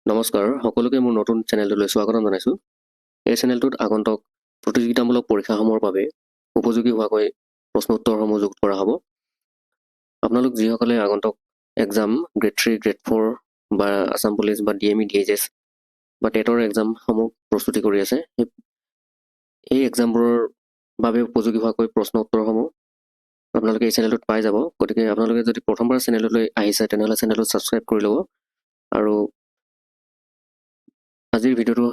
নমস্কাৰ সকলোকে মোৰ নতুন চেনেলটোলৈ স্বাগতম জনাইছোঁ। এই চেনেলটোত আগন্তুক প্ৰতিযোগিতামূলক পৰীক্ষাসমূহৰ বাবে উপযোগী হোৱাকৈ প্ৰশ্ন উত্তৰসমূহ যোগ কৰা হ'ব। আপোনালোক যিসকলে আগন্তুক এক্সাম গ্ৰেড 3, গ্ৰেড 4 বা আসাম পুলিচ বা DME, DHS বা টেটৰ এক্সামসমূহ প্ৰস্তুতি কৰি আছে, এই এক্সামবোৰৰ বাবে উপযোগী হোৱাকৈ প্ৰশ্ন উত্তৰসমূহ আপোনালোকে এই চেনেলটোত পাই যাব। গতিকে আপোনালোকে যদি প্ৰথমবাৰ চেনেললৈ আহিছে তেনেহ'লে চেনেলটো ছাবস্ক্ৰাইব কৰি ল'ব। আৰু আজিৰ ভিডিঅ'টো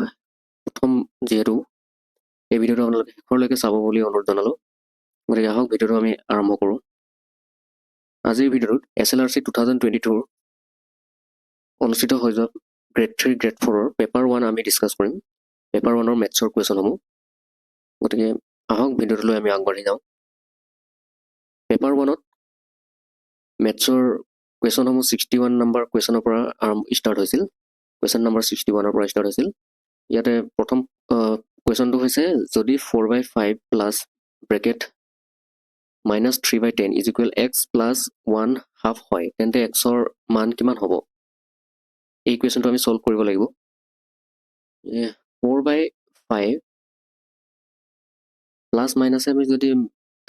প্ৰথম যিহেতু এই ভিডিঅ'টো আপোনালোকে শেষৰলৈকে চাব বুলি অনুৰোধ জনালোঁ। গতিকে আহক ভিডিঅ'টো আমি আৰম্ভ কৰোঁ। আজিৰ ভিডিঅ'টোত SLRC 2022 অনুষ্ঠিত হৈ যোৱা গ্ৰেড 3, গ্ৰেড 4 পেপাৰ 1 আমি ডিছকাছ কৰিম। পেপাৰ 1ৰ মেথছৰ কুৱেশ্যনসমূহ। গতিকে আহক ভিডিঅ'টোলৈ আমি আগবাঢ়ি যাওঁ। পেপাৰ 1ত মেথছৰ কুৱেশ্যনসমূহ 61 নম্বৰ কুৱেশ্যনৰ পৰা ষ্টাৰ্ট হৈছিল। কুৱেশ্যন নম্বৰ 61ৰ পৰা ষ্টাৰ্ট হৈছিল। ইয়াতে প্ৰথম কুৱেশ্যনটো হৈছে যদি 4/5 প্লাছ ব্ৰেকেট -3/10 = x + 1/2 হয় তেন্তে xৰ মান কিমান হ'ব? এই কুৱেশ্যনটো আমি সলভ কৰিব লাগিব। 4/5 প্লাছ মাইনাছে আমি যদি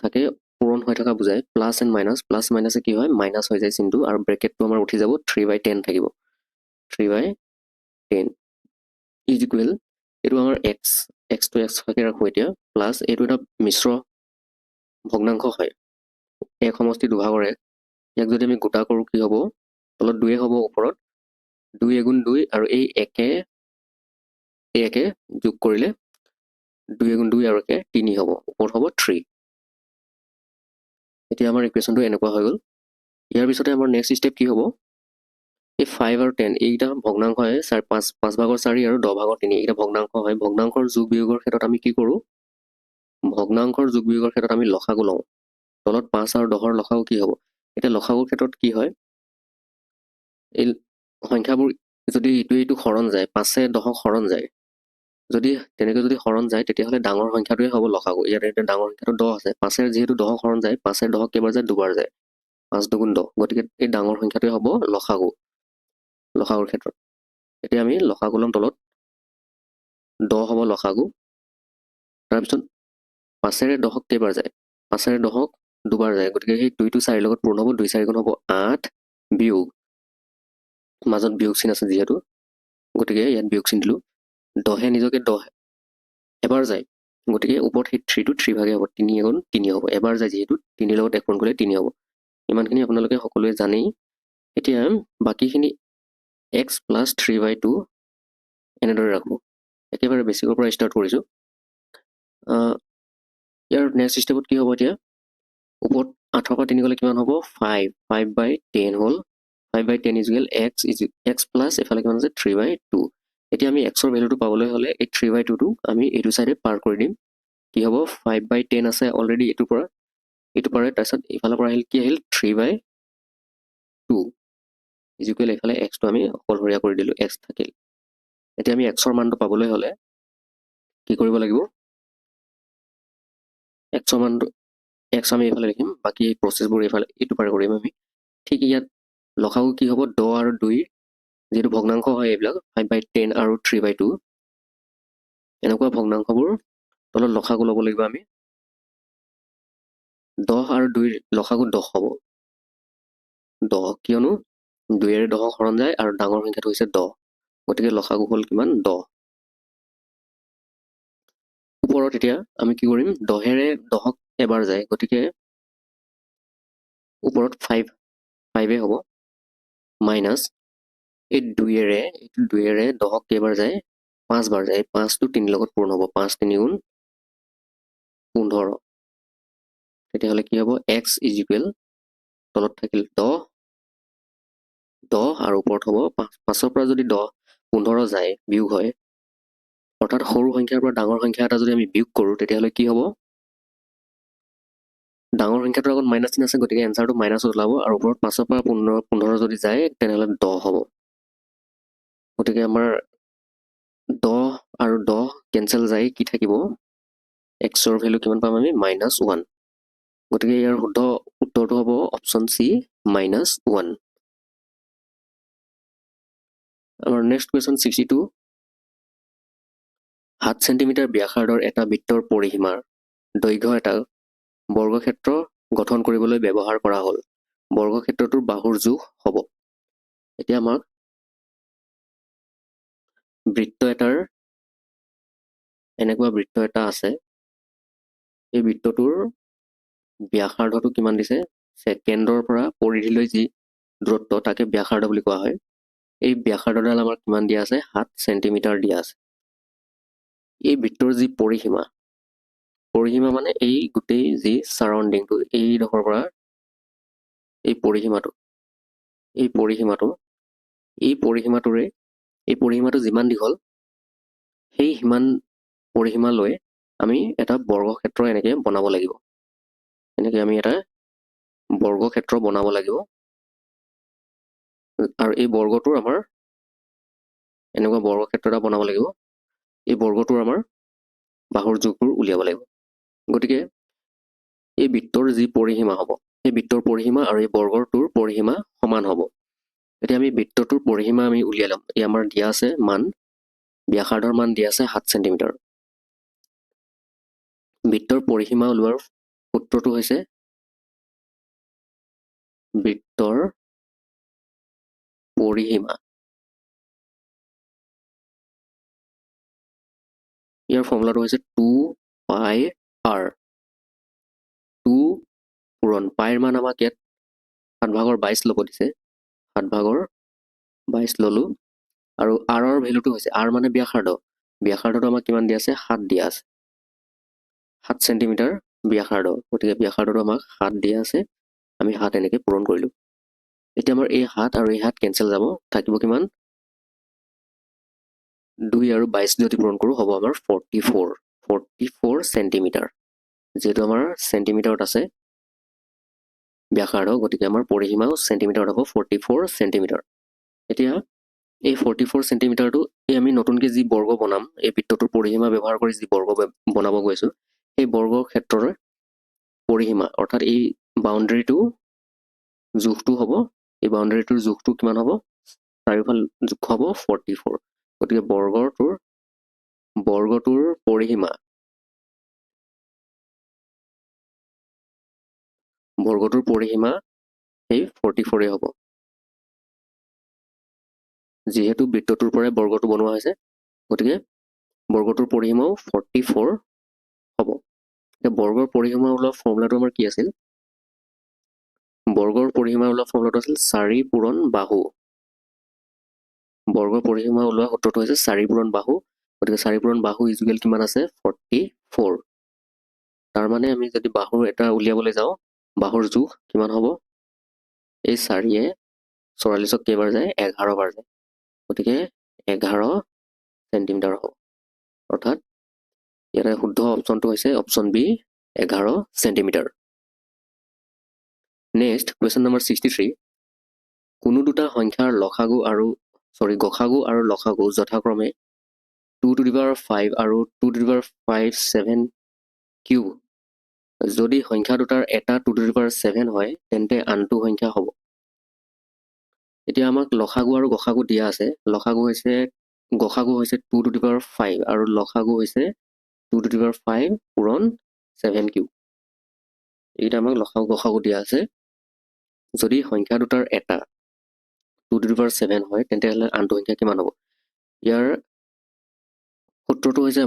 থাকে পূৰণ হৈ থকা বুজায়, প্লাছ এণ্ড মাইনাছ, প্লাছ মাইনাছে কি হয় মাইনাছ হৈ যায় চিনটো, আৰু ব্ৰেকেটটো আমাৰ উঠি যাব 3/10 থাকিব। 3/10 = এইটো আমাৰ xটো xকে ৰাখোঁ এতিয়া, প্লাছ এইটো এটা মিশ্ৰ ভগ্নাংশ হয়, এক সমষ্টি দুভাগৰ এক। ইয়াক যদি আমি গোটা কৰোঁ কি হ'ব, তলত 2 হ'ব, ওপৰত 2 × 2 আৰু এই একে যোগ কৰিলে 2 × 2 আৰু 1 3 হ'ব, ওপৰত হ'ব 3। এতিয়া আমাৰ ইকুৱেশ্যনটো এনেকুৱা হৈ গ'ল। ইয়াৰ পিছতে আমাৰ নেক্সট ষ্টেপ কি হ'ব, এই 5 আৰু 10 এইকেইটা ভগ্নাংশ হয়, 5/4 আৰু 10/3 এইকেইটা ভগ্নাংশ হয়। ভগ্নাংশৰ যোগ বিয়োগৰ ক্ষেত্ৰত আমি কি কৰোঁ, ভগ্নাংশৰ যোগ বিয়োগৰ ক্ষেত্ৰত আমি লসাগু লওঁ। তলত 5 আৰু 10ৰ লসাগু কি হ'ব? এতিয়া লসাগুৰ ক্ষেত্ৰত কি হয়, এই সংখ্যাবোৰ যদি ইটো হৰণ যায়, 5এ 10ক হৰণ যায়, যদি তেনেকৈ যদি হৰণ যায় তেতিয়াহ'লে ডাঙৰ সংখ্যাটোৱে হ'ব লসাগু। ইয়াতে এতিয়া ডাঙৰ সংখ্যাটো 10 আছে, 5এ যিহেতু 10ক হৰণ যায়, 5এ 10ক কেইবাৰ যায়, দুবাৰ যায়, 5 × 2 = 10। গতিকে এই ডাঙৰ সংখ্যাটোৱে হ'ব লসাগু লসাগুৰ ক্ষেত্ৰত। এতিয়া আমি লসাগু ল'ম, তলত 10 হ'ব লসাগু। তাৰপিছত 5এৰে 10ক কেইবাৰ যায়, 5এৰে 10ক দুবাৰ যায়, গতিকে সেই 2টো 4ৰ লগত পূৰণ হ'ব, 2 × 4 = 8 বিয়োগ, মাজত বিয়োগ চিন আছে যিহেতু, গতিকে ইয়াত বিয়োগ চিন দিলোঁ। 10এ নিজকে 10 এবাৰ যায়, গতিকে ওপৰত সেই 3টো 3 ভাগে হ'ব, 3 × 3 হ'ব, এবাৰ যায় যিহেতু 3ৰ লগত 1 পূৰণ কৰিলে 3 হ'ব। ইমানখিনি আপোনালোকে সকলোৱে জানেই। এতিয়া বাকীখিনি x + 3/2 এনেদৰে ৰাখোঁ। একেবাৰে বেছিকৰ পৰা ষ্টাৰ্ট কৰিছোঁ। ইয়াৰ নেক্সট ষ্টেপত কি হ'ব, এতিয়া ওপৰত 8ৰ পৰা 3 গ'লে কিমান হ'ব, 5/10 হ'ল। 5/10 = x প্লাছ এফালে কিমান আছে 3/2। এতিয়া আমি xৰ ভেলুটো পাবলৈ হ'লে এই 3/2টো আমি এইটো চাইডে পাৰ কৰি দিম। কি হ'ব, 5/10 আছে অলৰেডি এইটো পাৰে, তাৰপিছত ইফালৰ পৰা আহিল কি আহিল 3/2 = এইফালে xটো আমি অকলশৰীয়া কৰি দিলোঁ, x থাকিল। এতিয়া আমি xৰ মানটো পাবলৈ হ'লে কি কৰিব লাগিব, xৰ মানটো x আমি এইফালে লিখিম, বাকী প্ৰচেছবোৰ এইফালে এইটো পাৰে কৰিম আমি। ঠিক ইয়াত লসাগু কি হ'ব, 10 আৰু 2 যিহেতু ভগ্নাংশ হয় এইবিলাক, 5/10 আৰু 3/2 এনেকুৱা ভগ্নাংশবোৰ তলত লসাগু ল'ব লাগিব আমি। 10 আৰু 2ৰ লসাগু 10 হ'ব, 10, কিয়নো 2এৰে 10ক হৰণ যায় আৰু ডাঙৰ সংখ্যাটো হৈছে 10, গতিকে লসাগু হ'ল কিমান, 10। ওপৰত এতিয়া আমি কি কৰিম, 10এৰে 10ক এবাৰ যায়, গতিকে ওপৰত 5 হ'ব, মাইনাছ এই 2এৰে 10ক কেইবাৰ যায়, 5 বাৰ যায়, 5টো 3ৰ লগত পূৰণ হ'ব, 5 × 3 = 15। তেতিয়াহ'লে কি হ'ব, x = তলত থাকিল 10 আৰু ওপৰত হ'ব 5ৰ পৰা যদি 15 যায় বিয়োগ হয়, অৰ্থাৎ সৰু সংখ্যাৰ পৰা ডাঙৰ সংখ্যা এটা যদি আমি বিয়োগ কৰোঁ তেতিয়াহ'লে কি হ'ব, ডাঙৰ সংখ্যাটোৰ আগত মাইনাছ চিন আছে, গতিকে এনচাৰটো মাইনাছ ওলাব, আৰু ওপৰত 5ৰ পৰা 15 যদি যায় তেনেহ'লে 10 হ'ব। গতিকে আমাৰ 10 আৰু 10 কেঞ্চেল যায়, কি থাকিব, xৰ ভেলু কিমান পাম আমি, -1। গতিকে ইয়াৰ শুদ্ধ উত্তৰটো হ'ব অপশ্যন C, -1। আমাৰ নেক্সট কুৱেশ্যন 62 7 সেন্টিমিটাৰ ব্যাসাৰ্ধৰ এটা বৃত্তৰ পৰিসীমাৰ দৈৰ্ঘ্য এটা বৰ্গক্ষেত্ৰ গঠন কৰিবলৈ ব্যৱহাৰ কৰা হ'ল বৰ্গক্ষেত্ৰটোৰ বাহুৰ জোখ হ'ব এতিয়া আমাক বৃত্ত এটাৰ এনেকুৱা বৃত্ত এটা আছে এই বৃত্তটোৰ ব্যাসাৰ্ধটো কিমান দিছে কেন্দ্ৰৰ পৰা পৰিধিলৈ যি দূৰত্ব তাকে ব্যাসাৰ্ধ বুলি কোৱা হয় এই ব্যাসাৰ্ধডাল আমাৰ কিমান দিয়া আছে 7 সেন্টিমিটাৰ দিয়া আছে এই বৃত্তৰ যি পৰিসীমা মানে এই গোটেই যি সাৰাউণ্ডিংটো এই ডখৰ পৰা এই পৰিসীমাটো যিমান দীঘল সেই সিমান পৰিসীমা লৈ আমি এটা বৰ্গক্ষেত্ৰ এনেকৈ বনাব লাগিব এনেকৈ আমি এটা বৰ্গক্ষেত্ৰ বনাব লাগিব আৰু এই বৰ্গটোৰ আমাৰ এনেকুৱা বৰ্গক্ষেত্ৰ এটা বনাব লাগিব এই বৰ্গটোৰ আমাৰ বাহুৰ জোখবোৰ উলিয়াব লাগিব গতিকে এই বৃত্তৰ যি পৰিসীমা হ'ব সেই বৃত্তৰ পৰিসীমা আৰু এই বৰ্গটোৰ পৰিসীমা সমান হ'ব এতিয়া আমি বৃত্তটোৰ পৰিসীমা আমি উলিয়াই ল'ম এই আমাৰ দিয়া আছে মান ব্যাসাৰ্ধৰ মান দিয়া আছে 7 সেন্টিমিটাৰ বৃত্তৰ পৰিসীমা উলিওৱাৰ সূত্ৰটো হৈছে বৃত্তৰ পৰিসীমা ইয়াৰ ফৰ্মুলাটো হৈছে 2 πr 2 পূৰণ পাইৰ মান আমাক ইয়াত 7/22 ল'ব দিছে 7/22 ল'লো আৰু r ভেলুটো হৈছে r মানে ব্যাসাৰ্ধটো আমাক কিমান দিয়া আছে 7 দিয়া আছে 7 সেন্টিমিটাৰ ব্যাসাৰ্ধ গতিকে ব্যাসাৰ্ধটো আমাক 7 দিয়া আছে আমি 7 এনেকৈ পূৰণ কৰিলো এতিয়া আমাৰ এই 7 আৰু এই 7 কেনচেল যাব থাকিব কিমান 2 আৰু 22 যদি পূৰণ কৰোঁ হ'ব আমাৰ 44 সেন্টিমিটাৰ যেহেতু আমাৰ সেন্টিমিটাৰত আছে ব্যাসাৰ্ধ গতিকে আমাৰ পৰিসীমাও সেন্টিমিটাৰত হ'ব 44 সেন্টিমিটাৰ এতিয়া এই 44 সেন্টিমিটাৰটো এই আমি নতুনকৈ যি বৰ্গ বনাম এই বৃত্তটোৰ পৰিসীমা ব্যৱহাৰ কৰি যি বৰ্গ বনাব গৈছোঁ এই বৰ্গক্ষেত্ৰৰ পৰিসীমা অৰ্থাৎ এই বাউণ্ডেৰীটো জোখটো হ'ব এই বাউণ্ডেৰীটোৰ জোখটো কিমান হ'ব চাৰিওফাল জোখ হ'ব 44 গতিকে বৰ্গটোৰ পৰিসীমা সেই 44 হ'ব যিহেতু বৃত্তটোৰ পৰাই বৰ্গটো বনোৱা হৈছে গতিকে বৰ্গটোৰ পৰিসীমাও 44 হ'ব এতিয়া বৰ্গৰ পৰিসীমা ওলোৱা ফৰ্মুলাটো আমাৰ কি আছিল বৰ্গৰ পৰিসীমা ওলোৱা ফৰ্মুলাটো আছিল 4 পূৰণ বাহু বৰ্গৰ পৰিসীমা ওলোৱা সূত্ৰটো হৈছে 4 পূৰণ বাহু গতিকে 4 পূৰণ বাহু ইজুকেল কিমান আছে 44 তাৰ মানে আমি যদি বাহুৰ এটা উলিয়াবলৈ যাওঁ বাহুৰ জোখ কিমান হ'ব এই 4য়ে 44ক কেইবাৰ যায় 11 বাৰ যায় গতিকে 11 সেন্টিমিটাৰ হ'ব অৰ্থাৎ ইয়াৰে শুদ্ধ অপশ্যনটো হৈছে option B 11 centimetre next question number 63 কোনো দুটা সংখ্যাৰ গসাগু আৰু লসাগু যথাক্ৰমে 2^5 আৰু 2^5 কিউব যদি সংখ্যা দুটাৰ এটা 2^7 হয় তেন্তে আনটো সংখ্যা হ'ব এতিয়া আমাক লসাগু আৰু গসাগু দিয়া আছে গসাগু হৈছে 2^5 আৰু লসাগু হৈছে 2^5 পূৰণ 7 কিউব এইটা আমাক লসাগু গসাগু দিয়া আছে যদি সংখ্যা দুটাৰ এটা 2^7 হয় তেন্তে হলে আনটো সংখ্যা কিমান হ'ব ইয়াৰ সূত্ৰটো হৈছে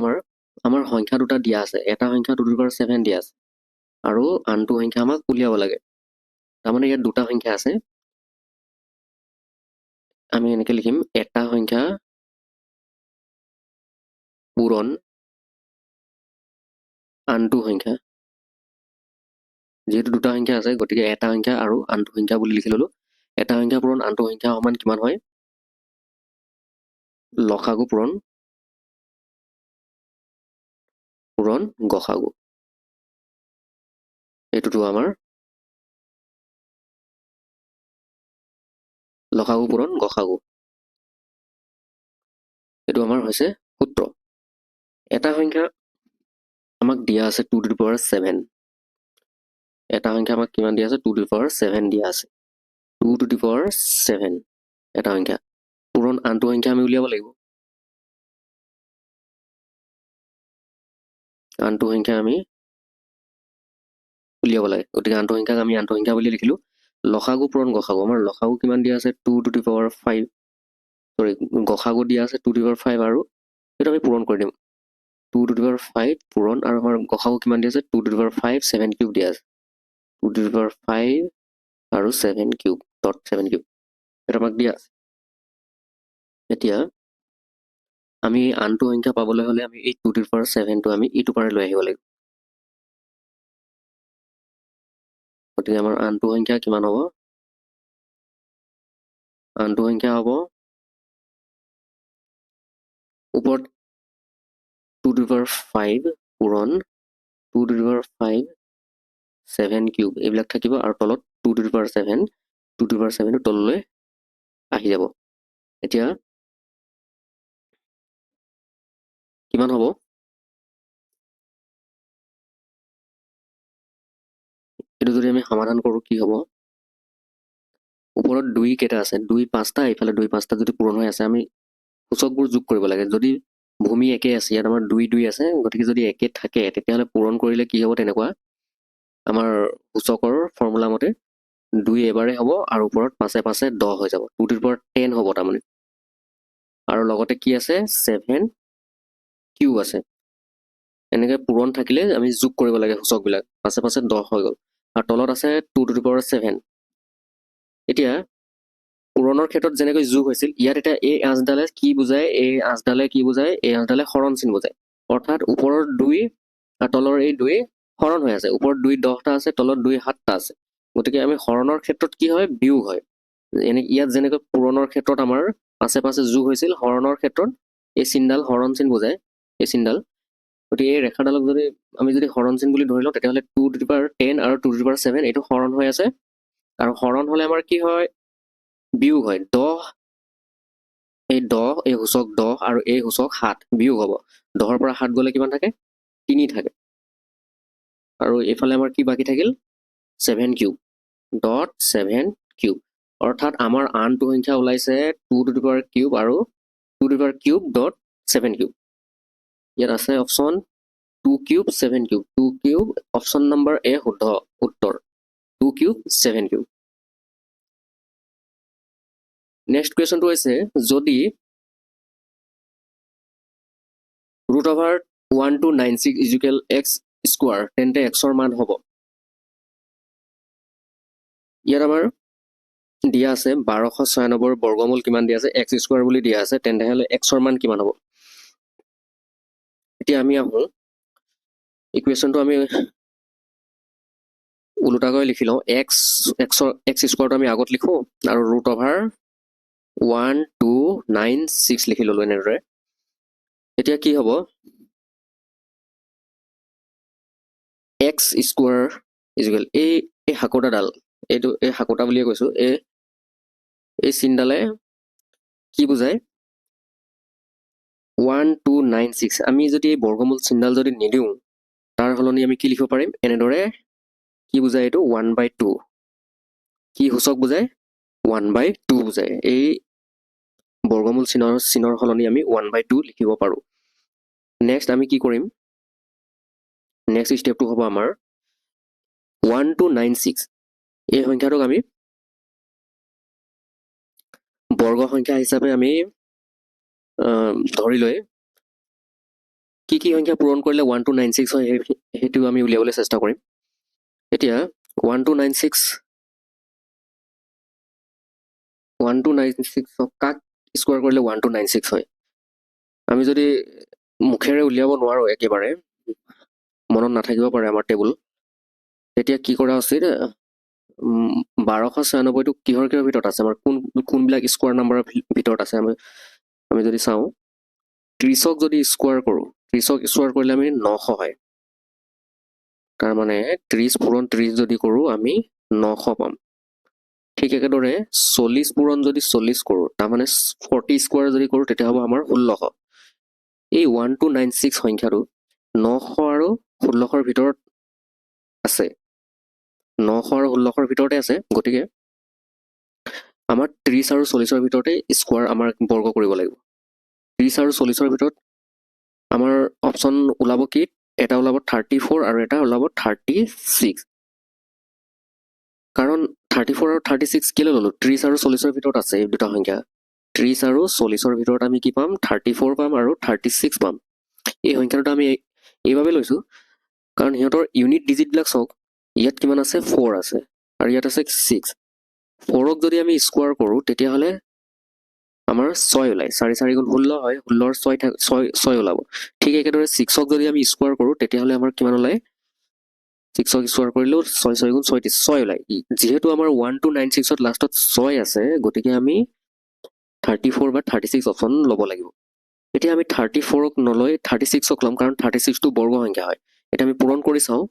আমাৰ সংখ্যা দুটা দিয়া আছে এটা সংখ্যা 2^7 দিয়া আছে আৰু আনটো সংখ্যা আমাক উলিয়াব লাগে তাৰমানে ইয়াত দুটা সংখ্যা আছে আমি এনেকৈ লিখিম এটা সংখ্যা পূৰণ আনটো সংখ্যা যেহেতু দুটা সংখ্যা আছে গতিকে এটা সংখ্যা আৰু আনটো সংখ্যা বুলি লিখি ললো এটা সংখ্যা পূৰণ আনটো সংখ্যা সমান কিমান হয় লসাগু পূৰণ গসাগু এইটোতো আমাৰ লসাগু পূৰণ গসাগু এইটো আমাৰ হৈছে সূত্ৰ এটা সংখ্যা আমাক দিয়া আছে 2^7 এটা সংখ্যা আমাক কিমান দিয়া আছে 2^7 দিয়া আছে 2^7 এটা সংখ্যা পূৰণ আনটো সংখ্যা আমি উলিয়াব লাগিব আনটো সংখ্যা আমি উলিয়াব লাগে গতিকে আনটো সংখ্যাক আমি আনটো সংখ্যা বুলি লিখিলো লসাগু পূৰণ গসাগু আমাৰ লসাগু কিমান দিয়া আছে 2 to the power 5 সৰি গসাগু দিয়া আছে 2 to the power 5 আৰু এটা আমি পূৰণ কৰি দিম 2 to the power 5 পূৰণ আৰু আমাৰ গসাগু কিমান দিয়া আছে 2 to the power 5 7 কিউব দিয়া আছে 2 to the power 5 আৰু 7 কিউব ডট 7 কিউব এটা আমাক দিয়া আছে এতিয়া আমি আনটো সংখ্যা পাবলৈ হলে আমি এই 2 to the power 7 টো আমি ইটো পাৰে লৈ আহিব লাগিব গতিকে আমাৰ আনটো সংখ্যা কিমান হ'ব আনটো সংখ্যা হ'ব ওপৰত 2 to the power 5 পূৰণ 2 to the power 5 7 কিউব এইবিলাক থাকিব আৰু তলত 2 to the power 7 2 to the power 7 তললৈ আহি যাব এতিয়া কিমান হ'ব এইটো যদি আমি সমাধান কৰো কি হ'ব ওপৰত 2 কেইটা আছে 2 5টা ইফালে 2 5টা যদি পূৰণ হৈ আছে আমি সূচকবোৰ যোগ কৰিব লাগে যদি ভূমি একে আছে ইয়াত আমাৰ 2 2 আছে গতিকে যদি একে থাকে তেতিয়াহ'লে পূৰণ কৰিলে কি হ'ব তেনেকুৱা আমাৰ সূচকৰ ফৰ্মুলা মতে 2 এবাৰে হ'ব আৰু ওপৰত 5 5 10 হৈ যাব 2 to the power 10 হ'ব তাৰমানে আৰু লগতে কি আছে 7 কিউব আছে এনেকৈ পূৰণ থাকিলে আমি যোগ কৰিব লাগে সূচকবিলাক 5 5 10 হৈ গ'ল আৰু তলত আছে 2 to the power 7 এতিয়া পূৰণৰ ক্ষেত্ৰত যেনেকৈ যোগ হৈছিল ইয়াত এতিয়া এই আঁচডালে কি বুজায় এই আঁচডালে কি বুজায় এই আঁচডালে হৰণ চিন বুজায় অৰ্থাৎ ওপৰৰ 2 আৰু তলৰ এই 2 হৰণ হৈ আছে ওপৰত 2 10টা আছে তলত 2 7টা আছে গতিকে আমি হৰণৰ ক্ষেত্ৰত কি হয় বিয়োগ হয় এনে ইয়াত যেনেকৈ পূৰণৰ ক্ষেত্ৰত আমাৰ 5 5 যোগ হৈছিল হৰণৰ ক্ষেত্ৰত এই চিনডাল হৰণ চিন বুজায় এই চিনডাল গতিকে এই ৰেখাডালক যদি আমি যদি হৰণ চিন বুলি ধৰি লওঁ তেতিয়াহ'লে 2 to the power 10 আৰু 2 to the power 7 এইটো হৰণ হৈ আছে আৰু হৰণ হ'লে আমাৰ কি হয় বিয়োগ হয় 10 এই সূচক 10 আৰু এই সূচক 7 বিয়োগ হ'ব 10ৰ পৰা 7 গ'লে কিমান থাকে 3 থাকে আৰু এইফালে আমাৰ কি বাকী থাকিল 7 কিউব ডট 7 কিউব অৰ্থাৎ আমাৰ আনটো সংখ্যা ওলাইছে 2 to the power কিউব আৰু 2 to the power cube dot 7 cube ইয়াত আছে option 2 cube 7 cube 2 cube option number A শুদ্ধ উত্তৰ 2 কিউব 7 কিউব নেক্সট কুৱেশ্যনটো হৈছে যদি root over 1296 equal x square তেন্তে এক্সৰ মান হ'ব ইয়াত আমাৰ দিয়া আছে 1296 বৰ্গমূল কিমান দিয়া আছে এক্স স্কোৱাৰ বুলি দিয়া আছে তেন্তে এক্সৰ মান কিমান হ'ব এতিয়া আমি আহো ইকুৱেশ্যনটো আমি উলোটাকৈ লিখি লওঁ এক্স স্কোৱাৰটো আমি আগত লিখো আৰু ৰুট অভাৰ 1296 লিখি ললো এনেদৰে এতিয়া কি হ'ব এক্স স্কোৱাৰ ইকুৱেল এই হাকোটাডাল এইটো এই হাকোটা বুলিয়ে কৈছো এই চিনডালে কি বুজায় 1296 আমি যদি এই বৰ্গমূল চিনডাল যদি নিদিওঁ তাৰ সলনি আমি কি লিখিব পাৰিম এনেদৰে কি বুজায় এইটো 1/2 কি সূচক বুজায় 1/2 বুজায় এই বৰ্গমূল চিনৰ সলনি আমি 1/2 লিখিব পাৰো নেক্সট আমি কি কৰিম নেক্সট ষ্টেপটো হ'ব আমাৰ 1296 এই সংখ্যাটোক আমি বৰ্গ সংখ্যা হিচাপে আমি ধৰি লৈ কি সংখ্যা পূৰণ কৰিলে 1296 হয় সেইটো আমি উলিয়াবলৈ চেষ্টা কৰিম এতিয়া 1296 কাক স্কোৱাৰ কৰিলে 1296 হয় আমি যদি মুখেৰে উলিয়াব নোৱাৰো একেবাৰে মনত নাথাকিব পাৰে আমাৰ টেবুল তেতিয়া কি কৰা উচিত 1296টো কিহৰ ভিতৰত আছে আমাৰ কোনবিলাক স্কোৱাৰ নাম্বাৰৰ ভিতৰত আছে আমি যদি চাওঁ 30ক যদি স্কোৱাৰ কৰোঁ 30ক স্কোৱাৰ কৰিলে আমি 900 হয় তাৰমানে 30 পূৰণ 30 যদি কৰোঁ আমি 900 পাম ঠিক একেদৰে 40 পূৰণ যদি 40 কৰোঁ তাৰমানে 40 স্কোৱাৰ যদি কৰোঁ তেতিয়া হ'ব আমাৰ 1600 এই 1296 সংখ্যাটো 900 আৰু 1600ৰ ভিতৰত আছে 900 আৰু 1600ৰ ভিতৰতে আছে গতিকে আমাৰ 30 আৰু 40ৰ ভিতৰতে স্কোৱাৰ আমাৰ বৰ্গ কৰিব লাগিব 30 আৰু 40ৰ ভিতৰত আমাৰ অপশ্যন ওলাব কি এটা ওলাব 34 আৰু এটা ওলাব 36 কাৰণ 34 আৰু 36 কেলৈ ল'লো 30 আৰু 40ৰ ভিতৰত আছে এই দুটা সংখ্যা 30 আৰু 40ৰ ভিতৰত আমি কি পাম 34 পাম আৰু 36 পাম এই সংখ্যাটো আমি এইভাবে লৈছো কাৰণ সিহঁতৰ ইউনিট ডিজিটবিলাক চাওক ইয়াত কিমান আছে 4 আছে আৰু ইয়াত আছে 6 4ক যদি আমি স্কোৱাৰ কৰোঁ তেতিয়াহ'লে আমাৰ 6 ওলায় 4 4 গুণ 16 হয় 16ৰ 6 ওলাব ঠিক একেদৰে 6ক যদি আমি স্কোৱাৰ কৰোঁ তেতিয়াহ'লে আমাৰ কিমান ওলায় 6ক স্কোৱাৰ কৰিলেও 6 6 গুণ 36 6 ওলায় যিহেতু আমাৰ 1296ত লাষ্টত 6 আছে গতিকে আমি 34 বা 36 অপশ্যন ল'ব লাগিব এতিয়া আমি 34ক নলৈ 36ক ল'ম কাৰণ 36টো বৰ্গ সংখ্যা হয় এতিয়া আমি পূৰণ কৰি চাওঁ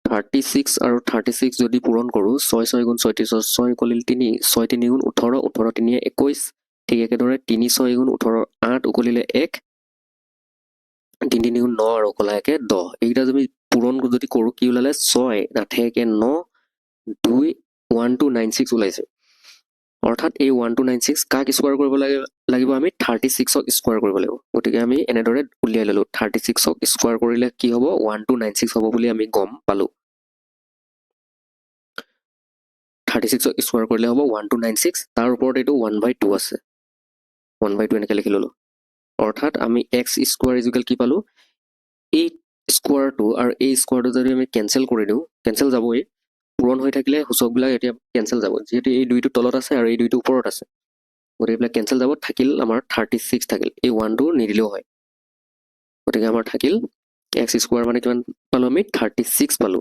36 আৰু 36 যদি পূৰণ কৰোঁ 6 6 গুণ 36 6 উকলিল 3 6 3 গুণ 18 18 3 21 ঠিক একেদৰে 3 6 গুণ 18 8 উকলিলে 1 3 3 গুণ 9 আৰু উকলা 1 10 এইকেইটা যদি পূৰণ যদি কৰোঁ কি ওলালে 6 8 1 9 2 1296 ওলাইছে অৰ্থাৎ এই 1296 কাক স্কোৱাৰ কৰিব লাগিব আমি 36ক স্কোৱাৰ কৰিব লাগিব গতিকে আমি এনেদৰে উলিয়াই ল'লো 36ক স্কোৱাৰ কৰিলে কি হ'ব 1296 হ'ব বুলি আমি গম পালো 36ক স্কোৱাৰ কৰিলে হ'ব 1296 তাৰ ওপৰত এইটো 1/2 আছে 1/2 এনেকৈ লিখি ল'লো অৰ্থাৎ আমি x স্কোৱাৰ ইকুৱেল কি পালো এই স্কোৱাৰটো আৰু এই স্কোৱাৰটো যদি আমি কেঞ্চেল কৰি দিওঁ কেঞ্চেল যাবই পূৰণ হৈ থাকিলে সূচকবিলাক এতিয়া কেঞ্চেল যাব যিহেতু এই দুইটো তলত আছে আৰু এই দুইটো ওপৰত আছে গতিকে এইবিলাক কেঞ্চেল যাব থাকিল আমাৰ 36 থাকিল এই 1টো নিদিলেও হয় গতিকে আমাৰ থাকিল x স্কোৱাৰ মানে কিমান পালো আমি 36 পালো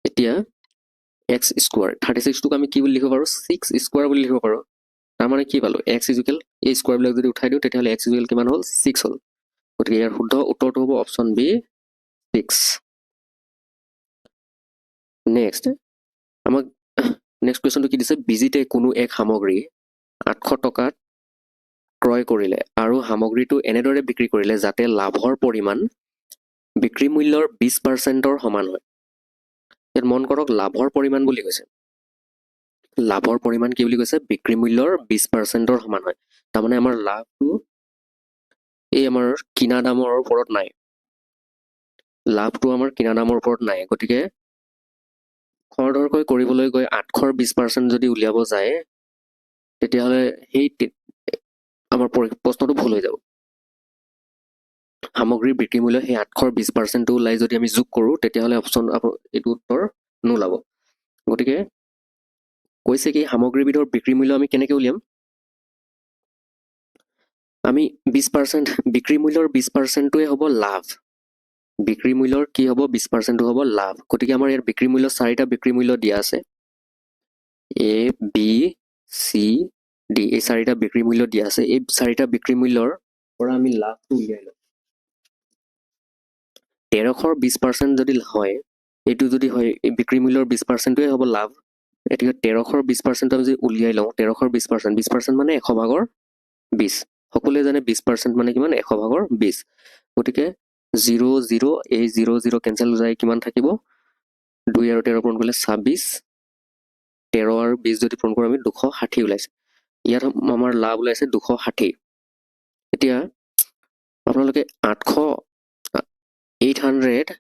এতিয়া x স্কোৱাৰ 36টোক আমি কি বুলি লিখিব পাৰোঁ 6 স্কোৱাৰ বুলি লিখিব পাৰোঁ তাৰমানে কি পালো x ইকুৱেল এই স্কোৱাৰবিলাক যদি উঠাই দিওঁ তেতিয়াহ'লে x ইকুৱেল কিমান হ'ল 6 হ'ল গতিকে ইয়াৰ শুদ্ধ উত্তৰটো হ'ব অপশ্যন বি 6 নেক্সট আমাক নেক্সট কুৱেশ্যনটো কি দিছে বিজিতে কোনো এক সামগ্ৰী 800 টকাত ক্ৰয় কৰিলে আৰু সামগ্ৰীটো এনেদৰে বিক্ৰী কৰিলে যাতে লাভৰ পৰিমাণ বিক্ৰী মূল্যৰ 20%ৰ সমান হয় ইয়াত মন কৰক লাভৰ পৰিমাণ বুলি কৈছে লাভৰ পৰিমাণ কি বুলি কৈছে বিক্ৰী মূল্যৰ 20%ৰ সমান হয় তাৰমানে আমাৰ লাভটো এই আমাৰ কিনা দামৰ ওপৰত নাই লাভটো আমাৰ কিনা দামৰ ওপৰত নাই গতিকে খৰধৰকৈ কৰিবলৈ গৈ 800ৰ 20% যদি উলিয়াব যায় তেতিয়াহ'লে সেই আমাৰ প্ৰশ্নটো ভুল হৈ যাব সামগ্ৰীৰ বিক্ৰী মূল্য সেই 800ৰ 20%টো ওলাই যদি আমি যোগ কৰোঁ তেতিয়াহ'লে অপশ্যন এইটো উত্তৰ নোলাব গতিকে কৈছে কি সামগ্ৰীবিধৰ বিক্ৰী মূল্য আমি কেনেকৈ উলিয়াম আমি 20% বিক্ৰী মূল্যৰ 20%টোৱে হ'ব লাভ বিক্ৰী মূল্যৰ কি হ'ব 20%টো হ'ব লাভ গতিকে আমাৰ ইয়াত বিক্ৰী মূল্য 4টা বিক্ৰী মূল্য দিয়া আছে এ বি চি ডি এই 4টা বিক্ৰী মূল্য দিয়া আছে এই 4টা বিক্ৰী মূল্যৰ পৰা আমি লাভটো উলিয়াই লওঁ 1300ৰ 20% যদি হয় এইটো যদি হয় এই বিক্ৰী মূল্যৰ 20%টোৱে হ'ব লাভ এতিয়া 1300ৰ 20% আমি যদি উলিয়াই লওঁ 1300ৰ 20% মানে 100 ভাগৰ 20 সকলোৱে জানে 20% মানে কিমান 100 ভাগৰ 20 গতিকে 0 0 এই 0 0 কেঞ্চেল যায় কিমান থাকিব 2 আৰু 13 পূৰণ কৰিলে 26 13 আৰু 20 যদি পূৰণ কৰোঁ আমি 260 ওলাইছে ইয়াত আমাৰ লাভ ওলাইছে 260 এতিয়া আপোনালোকে 800 800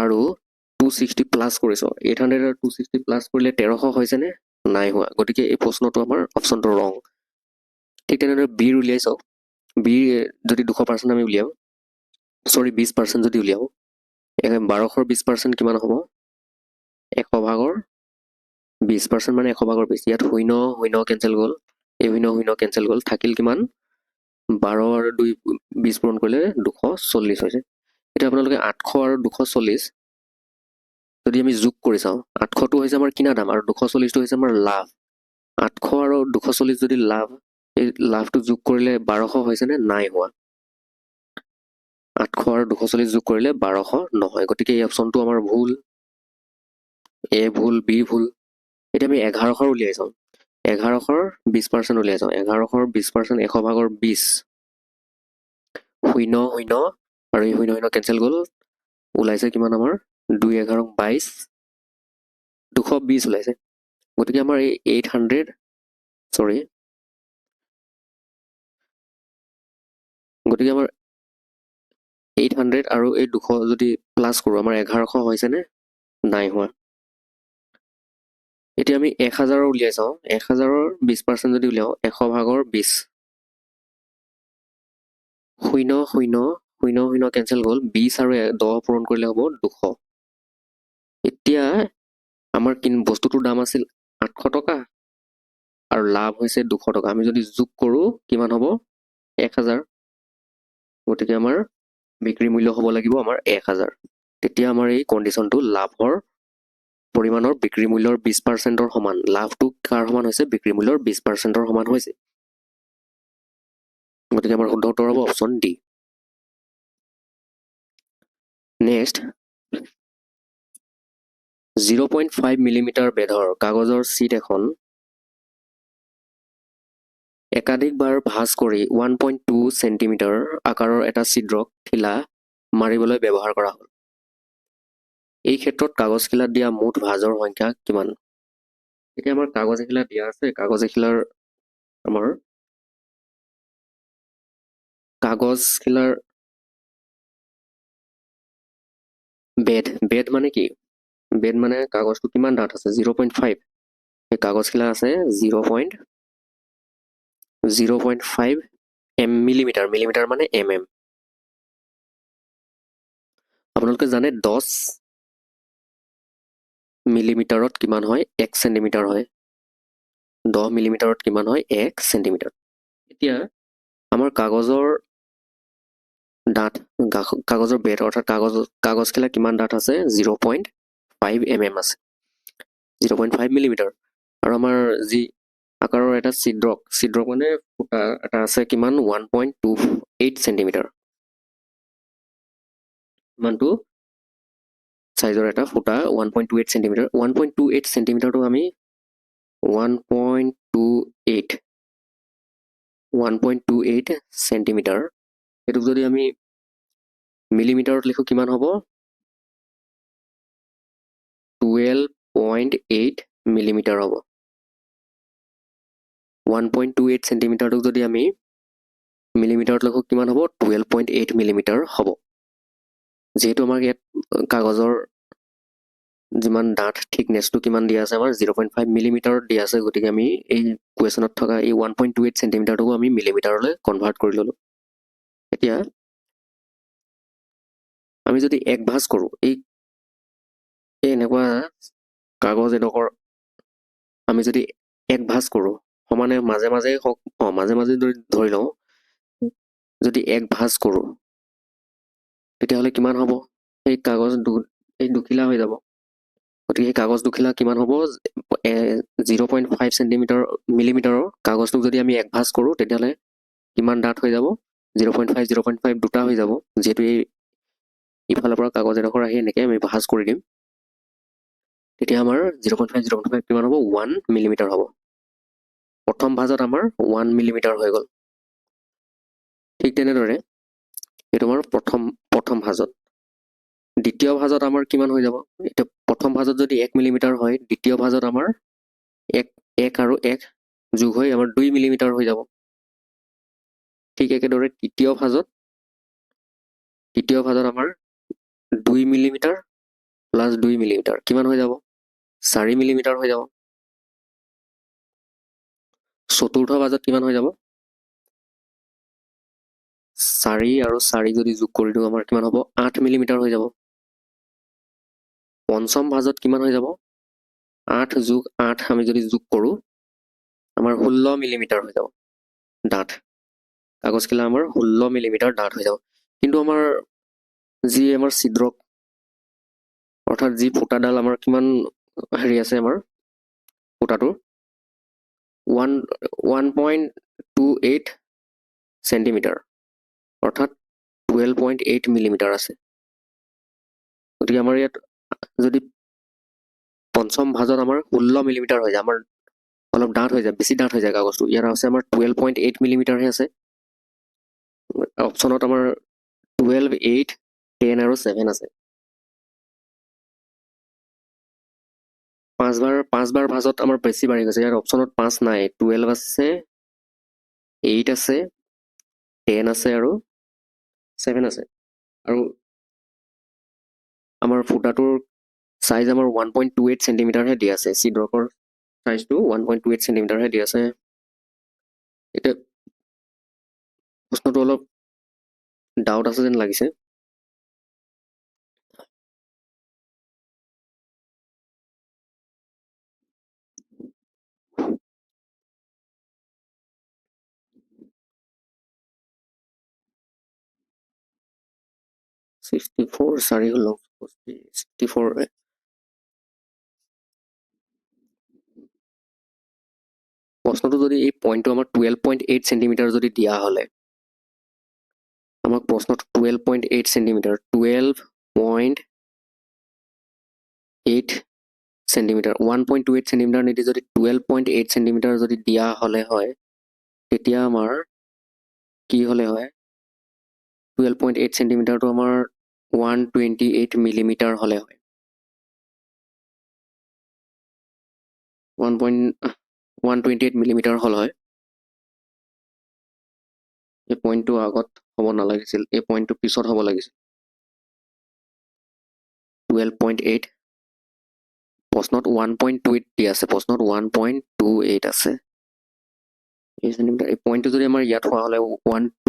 আৰু 260 প্লাছ কৰিছ 800 আৰু 260 প্লাছ কৰিলে 1300 হৈছেনে নাই হোৱা গতিকে এই প্ৰশ্নটো আমাৰ অপশ্যনটো ৰং ঠিক তেনেদৰে বিৰ উলিয়াই চাওক বিৰ যদি 200% আমি উলিয়াওঁ 20% যদি উলিয়াওঁ 1200ৰ 20% কিমান হ'ব 100 ভাগৰ 20% মানে 100 ভাগৰ 20 ইয়াত শূন্য শূন্য কেঞ্চেল গ'ল এই শূন্য শূন্য কেঞ্চেল গ'ল থাকিল কিমান 12 আৰু 2 20 পূৰণ কৰিলে 240 হৈছে এতিয়া আপোনালোকে 800 আৰু 240 যদি আমি যোগ কৰি চাওঁ 800টো হৈছে আমাৰ কিনা দাম আৰু 240টো হৈছে আমাৰ লাভ 800 আৰু 240 যদি লাভ এই লাভটো যোগ কৰিলে 1200 হৈছেনে নাই হোৱা 800 আৰু 240 যোগ কৰিলে 1200 নহয় গতিকে এই অপশ্যনটো আমাৰ ভুল এ ভুল বি ভুল এতিয়া আমি 1100 উলিয়াই চাওঁ 1100ৰ 20% উলিয়াই চাওঁ 1100ৰ 20% 100 ভাগৰ 20 শূন্য শূন্য আৰু এই শূন্য শূন্য কেঞ্চেল গ'ল ওলাইছে কিমান আমাৰ 2 11 22 220 ওলাইছে গতিকে আমাৰ এই 800 সৰি গতিকে আমাৰ 800 আৰু এই 200 যদি প্লাছ কৰোঁ আমাৰ 1100 হৈছেনে নাই হোৱা এতিয়া আমি 1000 উলিয়াই চাওঁ 1000 20% যদি উলিয়াওঁ 100 ভাগৰ 20 শূন্য শূন্য শূন্য শূন্য কেঞ্চেল গ'ল 20 আৰু 10 পূৰণ কৰিলে হ'ব 200 এতিয়া আমাৰ বস্তুটোৰ দাম আছিল 800 টকা আৰু লাভ হৈছে 200 টকা আমি যদি যোগ কৰোঁ কিমান হ'ব 1000 গতিকে আমাৰ বিক্ৰী মূল্য হ'ব লাগিব আমাৰ 1000 তেতিয়া আমাৰ এই কণ্ডিশ্যনটো লাভৰ পৰিমাণৰ বিক্ৰী মূল্যৰ 20%ৰ সমান লাভটো কাৰ সমান হৈছে বিক্ৰী মূল্যৰ 20%ৰ সমান হৈছে গতিকে আমাৰ শুদ্ধ উত্তৰ হ'ব অপশ্যন ডি নেক্সট 0.5 মিলিমিটাৰ বেধৰ কাগজৰ ছিট এখন একাধিকবাৰ ভাঁজ কৰি 1.2 চেণ্টিমিটাৰ আকাৰৰ এটা ছিদ্ৰক ঠিলা মাৰিবলৈ ব্যৱহাৰ কৰা হ'ল এই ক্ষেত্ৰত কাগজ খিলাত দিয়া মুঠ ভাঁজৰ সংখ্যা কিমান এতিয়া আমাৰ কাগজ এখিলা দিয়া আছে কাগজ এখিলাৰ আমাৰ কাগজ খিলাৰ বেদ মানে কি বেদ মানে কাগজটো কিমান ডাঠ আছে 0.5 এই কাগজ খিলা আছে 0.5 মিলিমিটাৰ মিলিমিটাৰ মানে আপোনালোকে জানে 10 মিলিমিটাৰত কিমান হয় 1 চেণ্টিমিটাৰ হয় 10 মিলিমিটাৰত কিমান হয় 1 চেণ্টিমিটাৰ এতিয়া আমাৰ কাগজৰ ডাঠ কাগজৰ বেদ অৰ্থাৎ কাগজখিলা কিমান ডাঠ আছে 0.5 আছে 0.5 মিলিমিটাৰ আৰু আমাৰ যি আকাৰৰ এটা ছিদ্ৰক মানে ফুটা এটা আছে কিমান 1.28 চেণ্টিমিটাৰ ইমানটো সাইজৰ এটা ফুটা 1.28 চেণ্টিমিটাৰ 1.28 চেণ্টিমিটাৰটো আমি 1.28 চেণ্টিমিটাৰ এইটোক যদি আমি মিলিমিটাৰত লিখো কিমান হ'ব 12.8 মিলিমিটাৰ হ'ব 1.28 চেণ্টিমিটাৰটোক যদি আমি মিলিমিটাৰত লিখো কিমান হ'ব 12.8 মিলিমিটাৰ হ'ব যেহেতু আমাৰ ইয়াত কাগজৰ যিমান ডাঠ থিকনেছটো কিমান দিয়া আছে আমাৰ 0.5 মিলিমিটাৰত দিয়া আছে গতিকে আমি এই কুৱেশ্যনত থকা এই 1.28 চেণ্টিমিটাৰটোকো আমি মিলিমিটাৰলৈ কনভাৰ্ট কৰি ল'লো এতিয়া আমি যদি এক ভাঁজ কৰোঁ এই এনেকুৱা কাগজ এডোখৰ আমি যদি এক ভাঁজ কৰোঁ সমানে মাজে মাজে হওক মাজে মাজে ধৰি লওঁ যদি এক ভাঁজ কৰোঁ তেতিয়াহ'লে কিমান হ'ব এই কাগজ এই দুখিলা হৈ যাব গতিকে এই কাগজ দুখিলা কিমান হ'ব 0.5 চেণ্টিমিটাৰ মিলিমিটাৰৰ কাগজটোক যদি আমি এক ভাঁজ কৰোঁ তেতিয়াহ'লে কিমান ডাঠ হৈ যাব 0.5 দুটা হৈ যাব যিহেতু এই ইফালৰ পৰা কাগজ এডোখৰ আহি এনেকৈ আমি ভাঁজ কৰি দিম তেতিয়া আমাৰ 0.5 কিমান হ'ব 1 মিলিমিটাৰ হ'ব প্ৰথম ভাঁজত আমাৰ 1 মিলিমিটাৰ হৈ গ'ল ঠিক তেনেদৰে এইটো আমাৰ প্ৰথম ভাঁজত দ্বিতীয় ভাঁজত আমাৰ কিমান হৈ যাব এতিয়া প্ৰথম ভাঁজত যদি 1 মিলিমিটাৰ হয় দ্বিতীয় ভাঁজত আমাৰ 1 আৰু 1 যোগ হৈ আমাৰ 2 মিলিমিটাৰ হৈ যাব ঠিক একেদৰে তৃতীয় ভাঁজত আমাৰ 2 মিলিমিটাৰ প্লাছ 2 মিলিমিটাৰ কিমান হৈ যাব 4 মিলিমিটাৰ হৈ যাব চতুৰ্থ ভাঁজত কিমান হৈ যাব 4 আৰু 4 যদি যোগ কৰি দিওঁ আমাৰ কিমান হ'ব 8 মিলিমিটাৰ হৈ যাব পঞ্চম ভাঁজত কিমান হৈ যাব 8 যোগ 8 আমি যদি যোগ কৰোঁ আমাৰ 16 মিলিমিটাৰ হৈ যাব ডাঠ কাগজখিলা আমাৰ 16 মিলিমিটাৰ ডাঠ হৈ যাব কিন্তু আমাৰ যি আমাৰ ছিদ্ৰক অৰ্থাৎ যি ফুটাডাল আমাৰ কিমান হেৰি আছে আমাৰ ফুটাটো 1.28 চেণ্টিমিটাৰ অৰ্থাৎ 12.8 মিলিমিটাৰ আছে গতিকে আমাৰ ইয়াত যদি পঞ্চম ভাঁজত আমাৰ 16 মিলিমিটাৰ হৈ যায় আমাৰ অলপ ডাঠ হৈ যায় বেছি ডাঠ হৈ যায় কাগজটো ইয়াত আছে আমাৰ 12.8 মিলিমিটাৰহে আছে অপশ্যনত আমাৰ 12, 8, 10 আৰু 7 আছে পাঁচবাৰ ভাজত আমাৰ বেছি বাঢ়ি গৈছে ইয়াৰ অপশ্যনত 5 নাই 12 আছে 8 আছে 10 আছে আৰু 7 আছে আৰু আমাৰ ফুটাটোৰ সাইজ আমাৰ 1.28 সেন্টিমিটাৰহে দিয়া আছে সি ড্ৰপৰ সাইজটো 1.28 সেন্টিমিটাৰহে দিয়া আছে এটা প্ৰশ্নটো অলপ ডাউট আছে যেন লাগিছে $64 চাৰি হল $64 প্ৰশ্নটো যদি এই পইণ্টটো আমাৰ 12.8 সেন্টিমিটাৰ যদি দিয়া হলে আমাক প্ৰশ্নটো 12.8 সেন্টিমিটাৰ 12.8 সেন্টিমিটাৰ 1.28 সেন্টিমিটাৰ নিদি যদি 12.8 সেন্টিমিটাৰ যদি দিয়া হলে হয় তেতিয়া আমাৰ কি হলে হয় 12.8 সেন্টিমিটাৰটো আমাৰ 128 মিলিমিটাৰ হলে হয় 128 মিলিমিটাৰ হল হয় এই পইণ্টটো আগত হ'ব নালাগিছিল এই পইণ্টটো পিছত হ'ব লাগিছিল 12.8 প্ৰশ্নত 1.28 দি আছে প্ৰশ্নত 1.28 আছে এই সেন্টিমিটাৰ এই পইণ্টটো যদি আমাৰ ইয়াত হোৱা হলে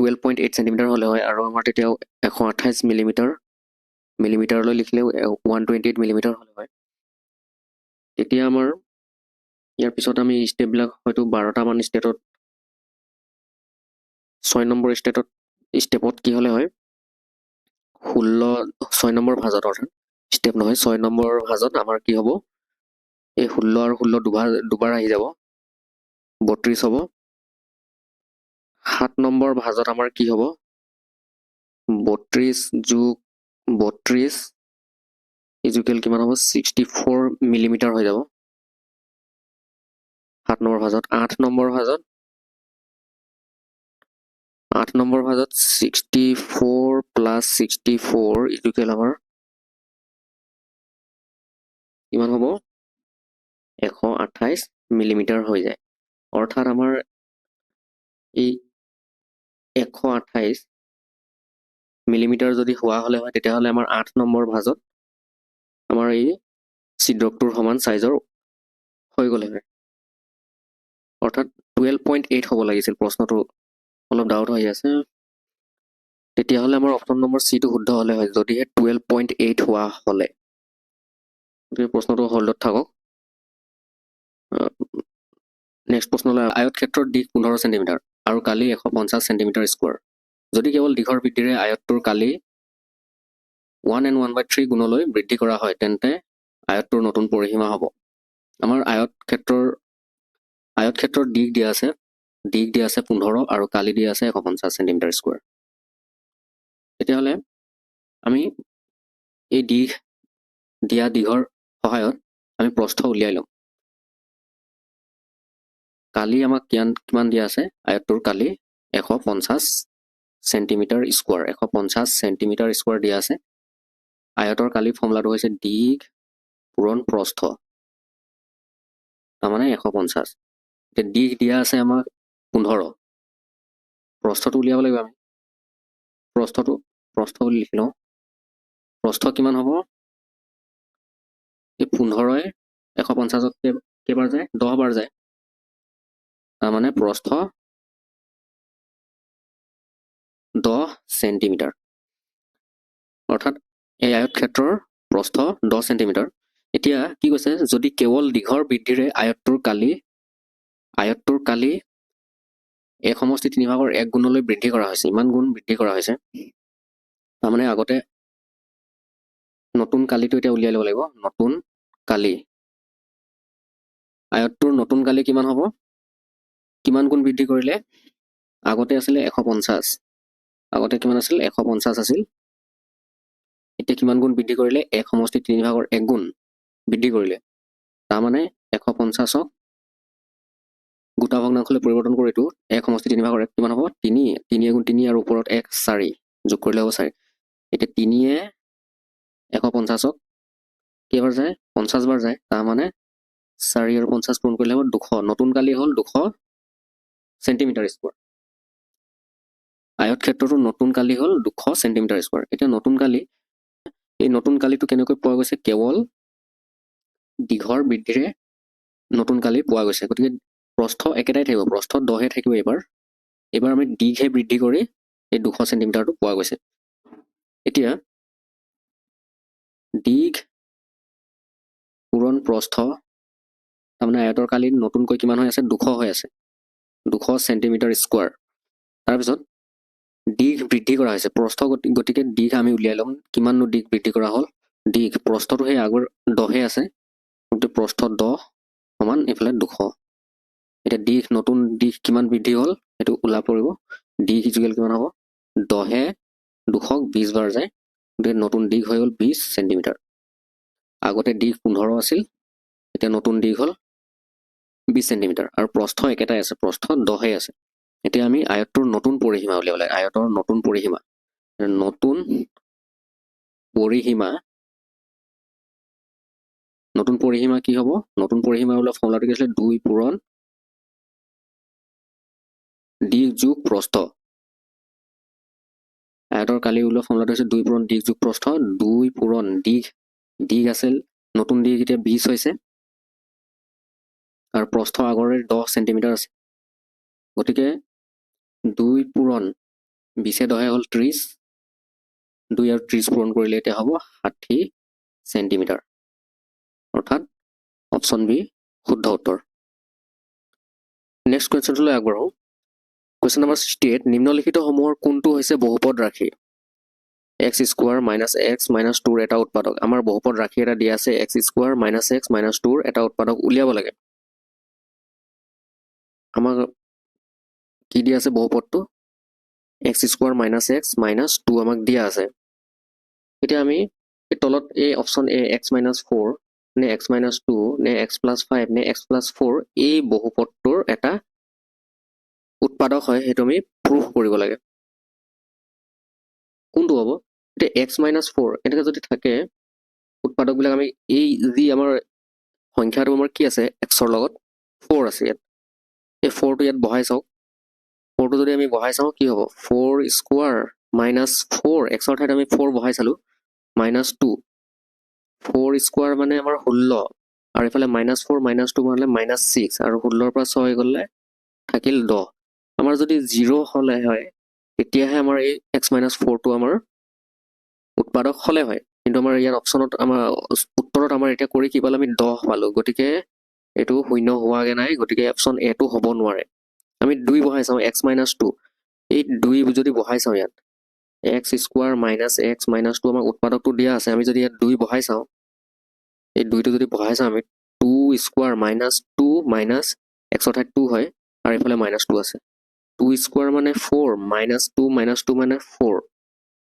12.8 সেন্টিমিটাৰ হলে হয় আৰু আমাৰ তেতিয়া 128 মিলিমিটাৰলৈ লিখিলেও 128 মিলিমিটাৰ হলে হয় তেতিয়া আমাৰ ইয়াৰ পিছত আমি ষ্টেপবিলাক হয়তো 12টামান ষ্টেটত 6 নম্বৰ ষ্টেপত কি হলে হয় 6 নম্বৰ ভাজত অৰ্থাৎ ষ্টেপ নহয় 6 নম্বৰ ভাজত আমাৰ কি হ'ব এই 16 আৰু 16 দুবাৰ আহি যাব 32 হ'ব 7 নম্বৰ ভাজত আমাৰ কি হ'ব 32 যোগ 32 ইজুকেল কিমান হ'ব 64 মিলিমিটাৰ হৈ যাব 7 নম্বৰ ভাজত 8 নম্বৰ ভাজত 64 প্লাছ 64 ইজুকেল আমাৰ কিমান হ'ব 128 মিলিমিটাৰ হৈ যায় অৰ্থাৎ আমাৰ এই 128 মিলিমিটাৰ যদি হোৱা হলে হয় তেতিয়াহলে আমাৰ 8 নম্বৰ ভাজত আমাৰ এই ছিদ্ৰকটোৰ সমান সাইজৰ হৈ গলে হয় অৰ্থাৎ 12.8 হ'ব লাগিছিল প্ৰশ্নটো অলপ ডাউট হৈ আছে তেতিয়াহলে আমাৰ অপশ্যন নম্বৰ সিটো শুদ্ধ হলে হয় যদিহে 12.8 হোৱা হলে প্ৰশ্নটো হল্ডত থাকক নেক্সট প্ৰশ্নলৈ আয়ত ক্ষেত্ৰৰ দিশ 15 সেন্টিমিটাৰ আৰু কালি 150 সেন্টিমিটাৰ স্কোৱাৰ যদি কেৱল দিশৰ বৃদ্ধিৰে আয়তটোৰ কালি 1/1/3 গুণলৈ বৃদ্ধি কৰা হয় তেন্তে আয়তটোৰ নতুন পৰিসীমা হ'ব আমাৰ আয়ত ক্ষেত্ৰৰ দিশ দিয়া আছে 15 আৰু কালি দিয়া আছে 150 সেন্টিমিটাৰ স্কোৱাৰ তেতিয়াহলে আমি এই দিশৰ সহায়ত আমি প্ৰস্থ উলিয়াই ল'ম কালি আমাক কিমান দিয়া আছে আয়তটোৰ কালি 150 সেন্টিমিটাৰ স্কোৱাৰ 150 সেন্টিমিটাৰ স্কোৱাৰ দিয়া আছে আয়তৰ কালি ফৰ্মুলাটো হৈছে দিশ পূৰণ প্ৰস্থ তাৰমানে 150 এতিয়া দিশ দিয়া আছে আমাক 15 প্ৰস্থটো উলিয়াব লাগিব আমি প্ৰস্থ বুলি লিখি লওঁ প্ৰস্থ কিমান হ'ব এই 15ই 150ত কেইবাৰ যায় 10 বাৰ যায় তাৰমানে প্ৰস্থ 10 সেন্টিমিটাৰ অৰ্থাৎ এই আয়ত ক্ষেত্ৰৰ প্ৰস্থ 10 সেন্টিমিটাৰ এতিয়া কি কৈছে যদি কেৱল দিশৰ বৃদ্ধিৰে আয়তটোৰ কালি এক সমষ্টি 3/1 গুণলৈ বৃদ্ধি কৰা হৈছে ইমান গুণ বৃদ্ধি কৰা হৈছে তাৰমানে আগতে নতুন কালিটো এতিয়া উলিয়াই ল'ব লাগিব নতুন কালি আয়তটোৰ নতুন কালি কিমান হ'ব কিমান গুণ বৃদ্ধি কৰিলে আগতে আছিলে 150 আগতে কিমান আছিল 150 আছিল এতিয়া কিমান গুণ বৃদ্ধি কৰিলে 1 সমষ্টি 3/1 গুণ বৃদ্ধি কৰিলে তাৰমানে 150ক গোটা ভগ্নাংশলৈ পৰিৱৰ্তন কৰি এইটো 1 সমষ্টি 3/1 কিমান হ'ব 3 গুণ 3 আৰু ওপৰত 1 4 যোগ কৰিলে হ'ব 4 এতিয়া 3য়ে 150ক কেইবাৰ যায় 50 বাৰ যায় তাৰমানে 4 আৰু 50 পূৰণ কৰিলে হ'ব 200 নতুন কালি হ'ল 200 সেন্টিমিটাৰ স্কয়াৰ আয়ত ক্ষেত্ৰটো নতুন কালি হ'ল 200 সেন্টিমিটাৰ স্কয়াৰ এতিয়া নতুন কালি এই নতুন কালিটো কেনেকৈ পোৱা গৈছে কেৱল দীঘৰ বৃদ্ধিৰে নতুন কালি পোৱা গৈছে গতিকে প্ৰস্থ একেটাই থাকিব প্ৰস্থ 10 থাকিব এবাৰ আমি দীঘে বৃদ্ধি কৰি এই 200 সেন্টিমিটাৰটো পোৱা গৈছে এতিয়া দীঘ পূৰণ প্ৰস্থ তাৰমানে আয়তৰ কালি নতুনকৈ কিমান হৈ আছে 200 হৈ আছে 200 সেন্টিমিটাৰ স্কয়াৰ তাৰপিছত দীঘ বৃদ্ধি কৰা হৈছে প্ৰস্থ গতিকে দীঘ আমি উলিয়াই ল'ম কিমাননো দীঘ বৃদ্ধি কৰা হ'ল দীঘ প্ৰস্থটো সেই আগৰ 10 আছে গতিকে প্ৰস্থ 10 সমান এফালে 200 এটা দীঘ নতুন দীঘ কিমান বৃদ্ধি হ'ল এটো উলা পৰিব দীঘ ইকুৱেল কিমান হ'ব 10 200 20 বাৰ যায় গতিকে নতুন দীঘ হৈ গ'ল 20 সেন্টিমিটাৰ আগতে দীঘ 15 আছিল এটা নতুন দীঘ হ'ল 20 সেন্টিমিটাৰ আৰু প্ৰস্থ একেটাই আছে প্ৰস্থ 10 আছে এতিয়া আমি আয়তৰ নতুন পৰিসীমা উলিয়াব লাগে আয়তৰ নতুন পৰিসীমা নতুন পৰিসীমা কি হ'ব নতুন পৰিসীমা উলিয়াব ফৰ্মুলাটো কি আছিল 2 পূৰণ দীঘ যোগ প্ৰস্থ আয়তৰ কালি উলিওৱা ফৰ্মুলাটো হৈছে 2 পূৰণ দীঘ যোগ প্ৰস্থ 2 পূৰণ দীঘ আছিল নতুন দীঘ এতিয়া 20 হৈছে আৰু প্ৰস্থ আগৰে 10 সেন্টিমিটাৰ আছে গতিকে 2 পূৰণ 20 10 হ'ল 30 2 আৰু 30 পূৰণ কৰিলে এতিয়া হ'ব 60 সেন্টিমিটাৰ অৰ্থাৎ অপচন বি শুদ্ধ উত্তৰ নেক্সট কুৱেশ্যনটোলৈ আগবাঢ়ো কুৱেশ্যন নম্বৰ 68 নিম্নলিখিত সমূহৰ কোনটো হৈছে বহুপদ ৰাশি x square minus x minus 2 এটা উৎপাদক আমাৰ বহুপদ ৰাশি এটা দিয়া আছে x square minus x minus 2 এটা উৎপাদক উলিয়াব লাগে আমাক কি দিয়া আছে বহুপদটো x square minus x minus 2 আমাক দিয়া আছে এতিয়া আমি এই তলত এই অপচন এ x মাইনাছ 4 নে x মাইনাছ 2 নে x প্লাছ 5 নে x প্লাছ 4 এই বহুপদটোৰ এটা উৎপাদক হয় সেইটো আমি প্ৰুফ কৰিব লাগে কোনটো হ'ব এটা x মাইনাছ 4 এনেকৈ যদি থাকে উৎপাদকবিলাক আমি এই যি আমাৰ সংখ্যাটো আমাৰ কি আছে x ৰ লগত 4 আছে ইয়াত এই 4 টো ইয়াত বহাই চাওক 4 টো যদি আমি বহাই চাও কি হ'ব 4 স্কয়াৰ মাইনাছ 4 x ৰ ঠাইত আমি 4 বহাই চালো মাইনাছ 2 4 স্কয়াৰ মানে আমাৰ 16 আৰু ইফালে মাইনাছ 4 মাইনাছ 2 মানে মাইনাছ 6 আৰু 16 ৰ পৰা 6 গ'লে থাকিল 10 আমাৰ যদি 0 হলে হয় তেতিয়াহে আমাৰ এই x মাইনাছ 4 টো আমাৰ উৎপাদক হলে হয় কিন্তু আমাৰ ইয়াৰ অপচনত আমাৰ উত্তৰত আমাৰ এতিয়া কৰি কি পালো আমি 10 পালো গতিকে এটো শূন্য হোৱাগে নাই গতিকে অপচন এ টো হ'ব নোৱাৰে আমি 2 বহাই চাও x মাইনাছ 2 এই 2 যদি বহাই চাও ইয়াত x square minus x minus 2 আমাৰ উৎপাদকটো দিয়া আছে আমি যদি ইয়াত 2 বহাই চাও এই 2 টো যদি বহাই চাও আমি 2 স্কয়াৰ মাইনাছ 2 মাইনাছ x ৰ ঠাইত 2 হয় আৰু ইফালে মাইনাছ 2 আছে 2 স্কয়াৰ মানে 4 মাইনাছ 2 মানে 4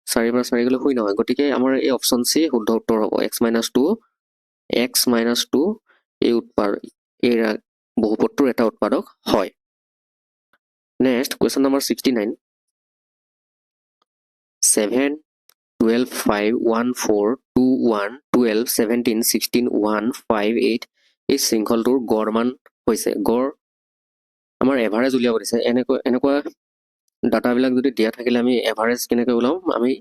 4 পৰা 4 গ'লে শূন্য হয় গতিকে আমাৰ এই অপচন সি শুদ্ধ উত্তৰ হ'ব x মাইনাছ 2 এই এই বহুপদটোৰ এটা উৎপাদক হয় নেক্সট কুৱেশ্যন নম্বৰ 69 7 12 5 1 4 2 1 12 17 16 1 5 8 এই শৃংখলটোৰ গড় মান হৈছে গড় আমাৰ এভাৰেজ উলিয়াব দিছে এনেকুৱা ডাটাবিলাক যদি দিয়া থাকিলে আমি এভাৰেজ কেনেকৈ ওলাম আমি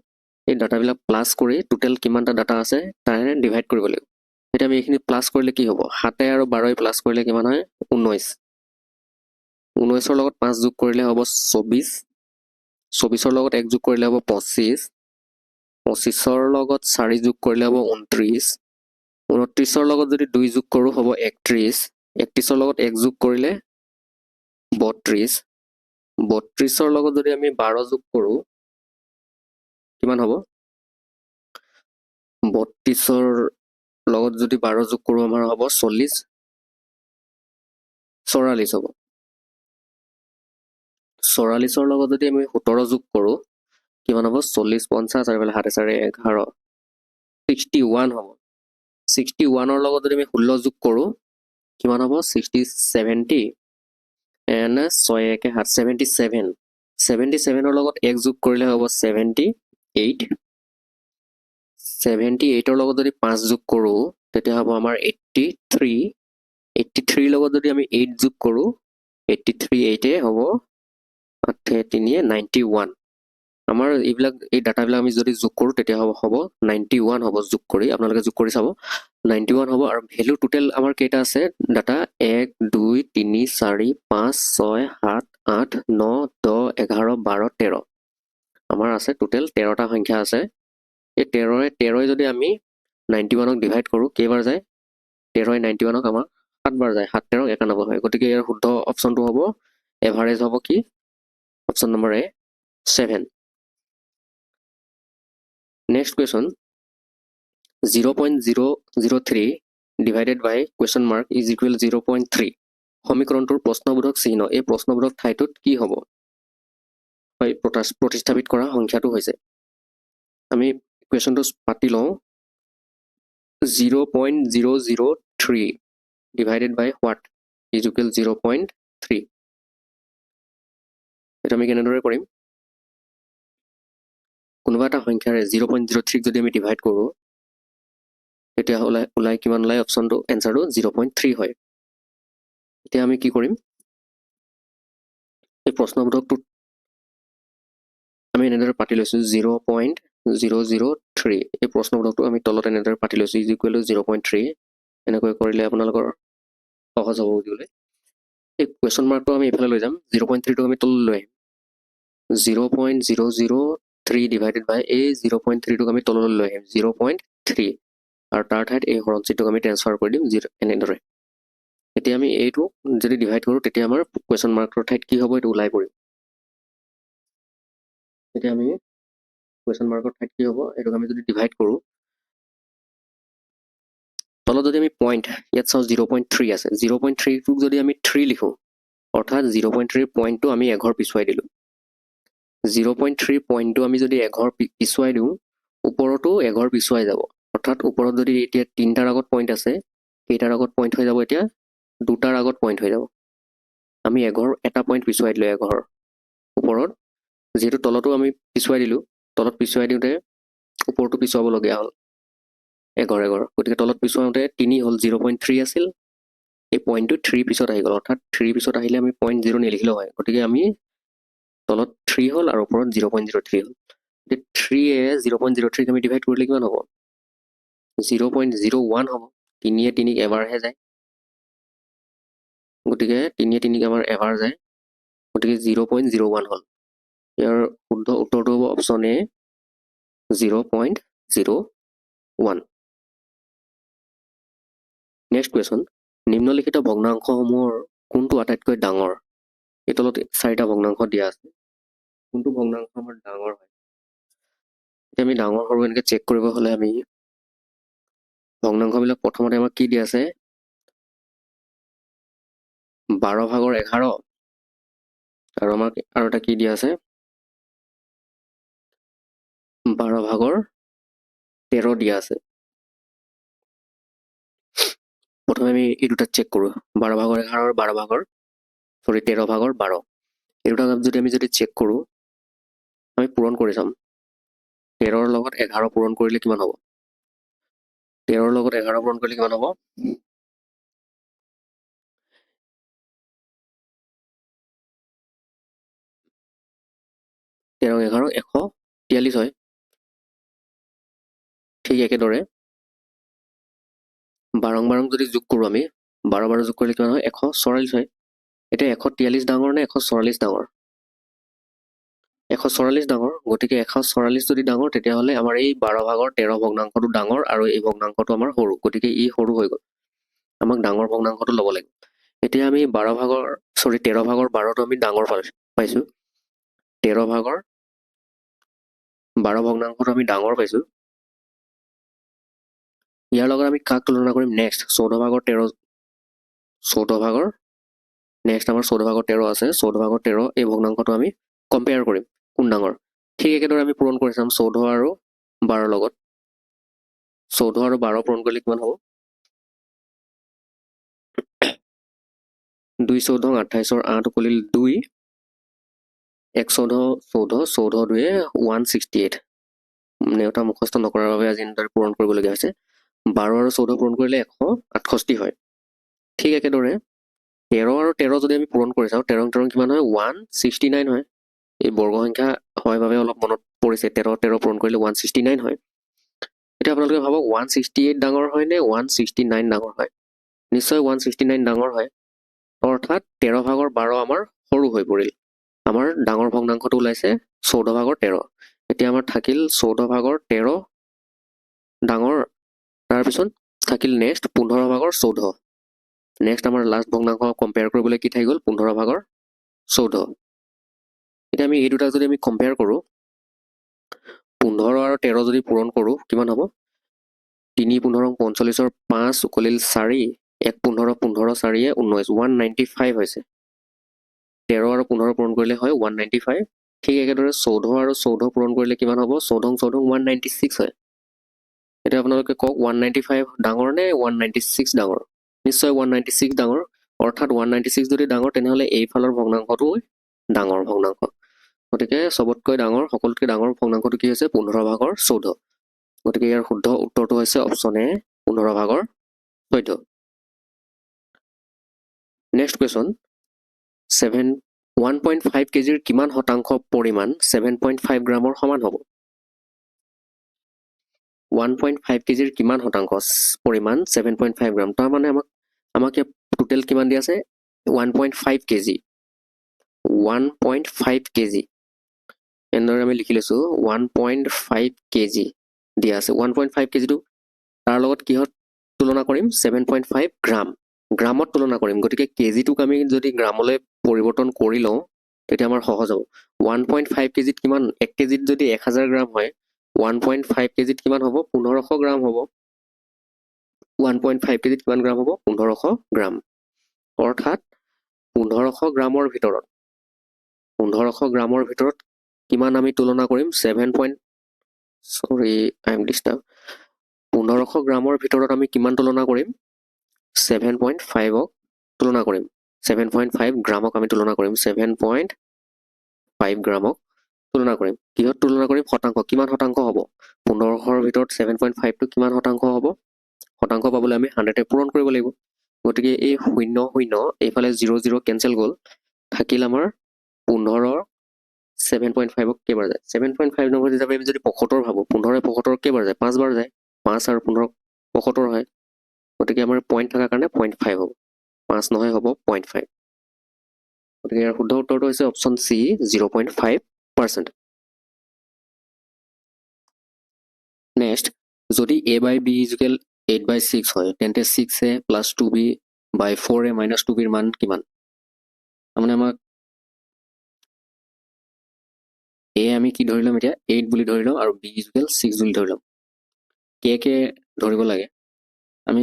এই ডাটাবিলাক প্লাছ কৰি টোটেল কিমানটা ডাটা আছে তাৰে ডিভাইড কৰিব লাগিব এতিয়া আমি এইখিনি প্লাছ কৰিলে কি হ'ব 7 আৰু 12 প্লাছ কৰিলে কিমান হয় 19 19ৰ লগত 5 যোগ কৰিলে হ'ব 24 24ৰ লগত 1 যোগ কৰিলে হ'ব 25 25ৰ লগত 4 যোগ কৰিলে হ'ব 29 29ৰ লগত যদি 2 যোগ কৰো হ'ব 31 31ৰ লগত 1 যোগ কৰিলে 32 32ৰ লগত যদি আমি 12 যোগ কৰো কিমান হ'ব 32ৰ লগত যদি 12 যোগ কৰো আমাৰ হ'ব 44 হ'ব 44ৰ লগত যদি আমি 17 যোগ কৰো কিমান হ'ব 40 50 আৰু 7 4 11 61 হ'ব 61ৰ লগত যদি আমি 16 যোগ কৰো কিমান হ'ব 60 70 এণ্ড 6 1 7 77 77ৰ লগত 1 যোগ কৰিলে হ'ব 78 78ৰ লগত যদি 5 যোগ কৰো তেতিয়া হ'ব আমাৰ 83 83 লগত যদি আমি 8 যোগ কৰোঁ 83 8 হ'ব 8 3 91 আমাৰ এইবিলাক এই ডাটাবিলাক আমি যদি যোগ কৰোঁ তেতিয়া হ'ব 91 হ'ব যোগ কৰি আপোনালোকে যোগ কৰি চাব 91 হ'ব আৰু ভেলু টোটেল আমাৰ কেইটা আছে ডাটা 1 2 3 4 5 6 7 8 9 10 11 12 13 আমাৰ আছে টোটেল 13টা সংখ্যা আছে এই 13 যদি আমি 91ক ডিভাইড কৰোঁ কেইবাৰ যায় 13 91ক আমাৰ 7 বাৰ যায় 7 13 91 হয় গতিকে ইয়াৰ শুদ্ধ অপশ্যনটো হ'ব এভাৰেজ হ'ব কি option number A 7 next question 0.003 divided by question mark is equal 0.3 সমীকৰণটোৰ প্ৰশ্নবোধক চিহ্ন এই প্ৰশ্নবোধক ঠাইটোত কি হ'ব হয় প্ৰতিস্থাপিত কৰা সংখ্যাটো হৈছে আমি কুৱেশ্যনটো পাতি লওঁ 0.003 divided by what is equal 0.3 এটা আমি কেনেদৰে কৰিম কোনোবা এটা সংখ্যাৰে 0.03 যদি আমি ডিভাইড কৰোঁ তেতিয়া ওলাই কিমান ওলাই অপশ্যনটো এনসাৰটো 0.3 হয় এতিয়া আমি কি কৰিম এই প্ৰশ্নবোধকটো আমি এনেদৰে পাতি লৈছোঁ 0.003 এই প্ৰশ্নবোধকটো আমি তলত এনেদৰে পাতি লৈছোঁ ইজ ইকুৱেল টু 0.3 এনেকৈ কৰিলে আপোনালোকৰ সহজ হ'ব বুজিবলৈ এই কুৱেশ্যন মাৰ্কটো আমি এইফালে লৈ যাম 0.3টো আমি তললৈ লৈ আহিম 0.003 ডিভাইডেড বাই এই 0.3টোক আমি তললৈ লৈ আহিম 0.3 আৰু তাৰ ঠাইত এই হৰণচিটোক আমি ট্ৰেন্সফাৰ কৰি দিম এনেদৰে এতিয়া আমি এইটো যদি ডিভাইড কৰোঁ তেতিয়া আমাৰ কুৱেশ্যন মাৰ্কৰ ঠাইত কি হ'ব এইটো ওলাই পৰিব এতিয়া আমি কুৱেশ্যন মাৰ্কৰ ঠাইত কি হ'ব এইটোক আমি যদি ডিভাইড কৰোঁ তলত যদি আমি পইণ্ট ইয়াত চাওঁ 0.3 আছে 0.3টোক যদি আমি 3 লিখোঁ অৰ্থাৎ 0.3 পইণ্টটো আমি এঘৰ পিছুৱাই দিলোঁ 0.3 পইণ্টটো আমি যদি এঘৰ পিছুৱাই দিওঁ ওপৰতো এঘৰ পিছুৱাই যাব অৰ্থাৎ ওপৰত যদি এতিয়া 3টাৰ আগত পইণ্ট আছে কেইটাৰ আগত পইণ্ট হৈ যাব এতিয়া 2টাৰ আগত পইণ্ট হৈ যাব আমি এঘৰ এটা পইণ্ট পিছুৱাই দিলোঁ এঘৰ ওপৰত যেহেতু তলতো আমি পিছুৱাই দিলোঁ তলত পিছুৱাই দিওঁতে ওপৰতো পিছুৱাবলগীয়া হ'ল এঘৰ গতিকে তলত পিছুৱাওঁতে 3 হ'ল 0.3 আছিল এই পইণ্টটো 3 পিছত আহি গ'ল অৰ্থাৎ 3 পিছত আহিলে আমি 0.0 নিলিখিলেও হয় গতিকে আমি তলত 3 হ'ল আৰু ওপৰত 0.03 হ'ল 3 0.03 আমি ডিভাইড কৰিলে কিমান হ'ব 0.01 হ'ব 3 3 এবাৰহে যায় গতিকে 3 3 আমাৰ এবাৰ যায় গতিকে 0.01 হ'ল ইয়াৰ শুদ্ধ উত্তৰটো হ'ব অপশ্যন এ 0.01 নেক্সট কুৱেশ্যন নিম্নলিখিত ভগ্নাংশসমূহৰ কোনটো আটাইতকৈ ডাঙৰ এই তলত 4টা ভগ্নাংশ দিয়া আছে কোনটো ভগ্নাংশ আমাৰ ডাঙৰ হয় এতিয়া আমি ডাঙৰ সৰু এনেকৈ চেক কৰিব হ'লে আমি ভগ্নাংশবিলাক প্ৰথমতে আমাক কি দিয়া আছে 12/11 আৰু আমাক আৰু এটা কি দিয়া আছে 12/13 দিয়া আছে প্ৰথমে আমি এই দুটা চেক কৰোঁ 12/11 আৰু 13/12 এই দুটা যদি আমি চেক কৰোঁ আমি পূৰণ কৰি চাম 13ৰ লগত 11 পূৰণ কৰিলে কিমান হ'ব 13ৰ লগত 11 পূৰণ কৰিলে কিমান হ'ব 13 11 143 হয় ঠিক একেদৰে 12 যদি যোগ কৰোঁ আমি 12 যোগ কৰিলে কিমান হয় 144 হয় এতিয়া 143 ডাঙৰ নে 144 ডাঙৰ 144 ডাঙৰ গতিকে 144 যদি ডাঙৰ তেতিয়াহ'লে আমাৰ এই 12/13 ভগ্নাংশটো ডাঙৰ আৰু এই ভগ্নাংশটো আমাৰ সৰু গতিকে ই সৰু হৈ গ'ল আমাক ডাঙৰ ভগ্নাংশটো ল'ব লাগিব এতিয়া আমি 13/12টো আমি ডাঙৰ পাইছোঁ 13/12 ভগ্নাংশটো আমি ডাঙৰ পাইছোঁ ইয়াৰ লগত আমি কাক তুলনা কৰিম নেক্সট 14/13 নেক্সট আমাৰ 14/13 আছে 14/13 এই ভগ্নাংশটো আমি কম্পেয়াৰ কৰিম কোন ডাঙৰ ঠিক একেদৰে আমি পূৰণ কৰি চাম 14 আৰু 12 লগত 14 আৰু 12 পূৰণ কৰিলে কিমান হ'ব 2 14 28 8 উকলিল 2 1 14 14 14 2 168 নেওতা মুখস্থ নকৰাৰ বাবে আজি এনেদৰে পূৰণ কৰিবলগীয়া হৈছে 12 আৰু 14 পূৰণ কৰিলে 168 হয় ঠিক একেদৰে 13 আৰু 13 যদি আমি পূৰণ কৰি চাওঁ 13 13 কিমান হয় 169 হয় এই বৰ্গ সংখ্যা হয় বাবে অলপ মনত পৰিছে 13 13 পূৰণ কৰিলে 169 হয় এতিয়া আপোনালোকে ভাবক 168 ডাঙৰ হয় নে 169 ডাঙৰ হয় নিশ্চয় 169 ডাঙৰ হয় অৰ্থাৎ 13 ভাগৰ 12 আমাৰ সৰু হৈ পৰিল আমাৰ ডাঙৰ ভগ্নাংশটো ওলাইছে 14 ভাগৰ 13 এতিয়া আমাৰ থাকিল 14 ভাগৰ 13 ডাঙৰ তাৰপিছত থাকিল নেক্সট 15 ভাগৰ 14 নেক্সট আমাৰ লাষ্ট ভগ্নাংশ কম্পেয়াৰ কৰিবলৈ কি থাকি গ'ল 15 ভাগৰ 14 এতিয়া আমি এই দুটা যদি আমি কম্পেয়াৰ কৰোঁ 15 আৰু 13 যদি পূৰণ কৰোঁ কিমান হ'ব 3 15 45 5 উকলিল 4 1 15 15 4 19 195 হৈছে 13 আৰু 15 পূৰণ কৰিলে হয় 195 ঠিক একেদৰে 14 আৰু 14 পূৰণ কৰিলে কিমান হ'ব 14 14 196 হয় এতিয়া আপোনালোকে কওক 195 ডাঙৰ নে 196 ডাঙৰ নিশ্চয় 196 ডাঙৰ অৰ্থাৎ 196 যদি ডাঙৰ তেনেহ'লে এইফালৰ ভগ্নাংশটো ডাঙৰ ভগ্নাংশ গতিকে সবতকৈ ডাঙৰ সকলোতকৈ ডাঙৰ ভগ্নাংশটো কি হৈছে 15 ভাগৰ 14 গতিকে ইয়াৰ শুদ্ধ উত্তৰটো হৈছে অপশ্যন এ 15 ভাগৰ 14 নেক্সট কুৱেশ্যন 1.5 কেজিৰ কিমান শতাংশ পৰিমাণ 7.5 গ্ৰামৰ সমান হ'ব 1.5 কেজিৰ কিমান শতাংশ পৰিমাণ 7.5 গ্ৰাম তাৰমানে আমাক টোটেল কিমান দিয়া আছে 1.5 কেজি 1.5 কেজি এনেদৰে আমি লিখি লৈছোঁ 1.5 কেজি দিয়া আছে 1.5 কেজিটো তাৰ লগত কিহত তুলনা কৰিম 7.5 গ্ৰাম গ্ৰামত তুলনা কৰিম গতিকে কেজিটোক আমি যদি গ্ৰামলৈ পৰিৱৰ্তন কৰি লওঁ তেতিয়া আমাৰ সহজ হ'ব 1.5 কেজিত কিমান 1 কেজিত যদি 1000 গ্ৰাম হয় 1.5 কেজিত কিমান হ'ব 1500 গ্ৰাম হ'ব 1.5 কেজিত কিমান গ্ৰাম হ'ব 1500 গ্ৰাম অৰ্থাৎ 1500 গ্ৰামৰ ভিতৰত 1500 গ্ৰামৰ ভিতৰত কিমান আমি তুলনা কৰিম 1500 গ্ৰামৰ ভিতৰত আমি কিমান তুলনা কৰিম 7.5ক তুলনা কৰিম 7.5 গ্ৰামক আমি তুলনা কৰিম 7.5 গ্ৰামক তুলনা কৰিম কিহত তুলনা কৰিম শতাংশ কিমান শতাংশ হ'ব 1500ৰ ভিতৰত 7.5টো কিমান শতাংশ হ'ব শতাংশ পাবলৈ আমি 100 পূৰণ কৰিব লাগিব গতিকে এই 0 0 এইফালে 0 0 কেঞ্চেল গ'ল থাকিল আমাৰ 15ৰ 7.5ক কেইবাৰ যায় 7.5 নম্বৰ হিচাপে আমি যদি 75 ভাবোঁ 15 75 কেইবাৰ যায় 5 বাৰ যায় 5 আৰু 15 75 হয় গতিকে আমাৰ পইণ্ট থকাৰ কাৰণে 0.5 হ'ব 5 নহয় হ'ব 0.5 গতিকে ইয়াৰ শুদ্ধ উত্তৰটো হৈছে অপশ্যন চি 0.5%। নেক্সট যদি a বাই b ইকুৱেল 8/6 হয় তেন্তে 6a plus 2b by 4a minus 2bৰ মান কিমান তাৰমানে আমাক a আমি কি ধৰি ল'ম এতিয়া 8 বুলি ধৰি ল'ম আৰু b ইকুৱেল 6 বুলি ধৰি ল'ম কে ধৰিব লাগে আমি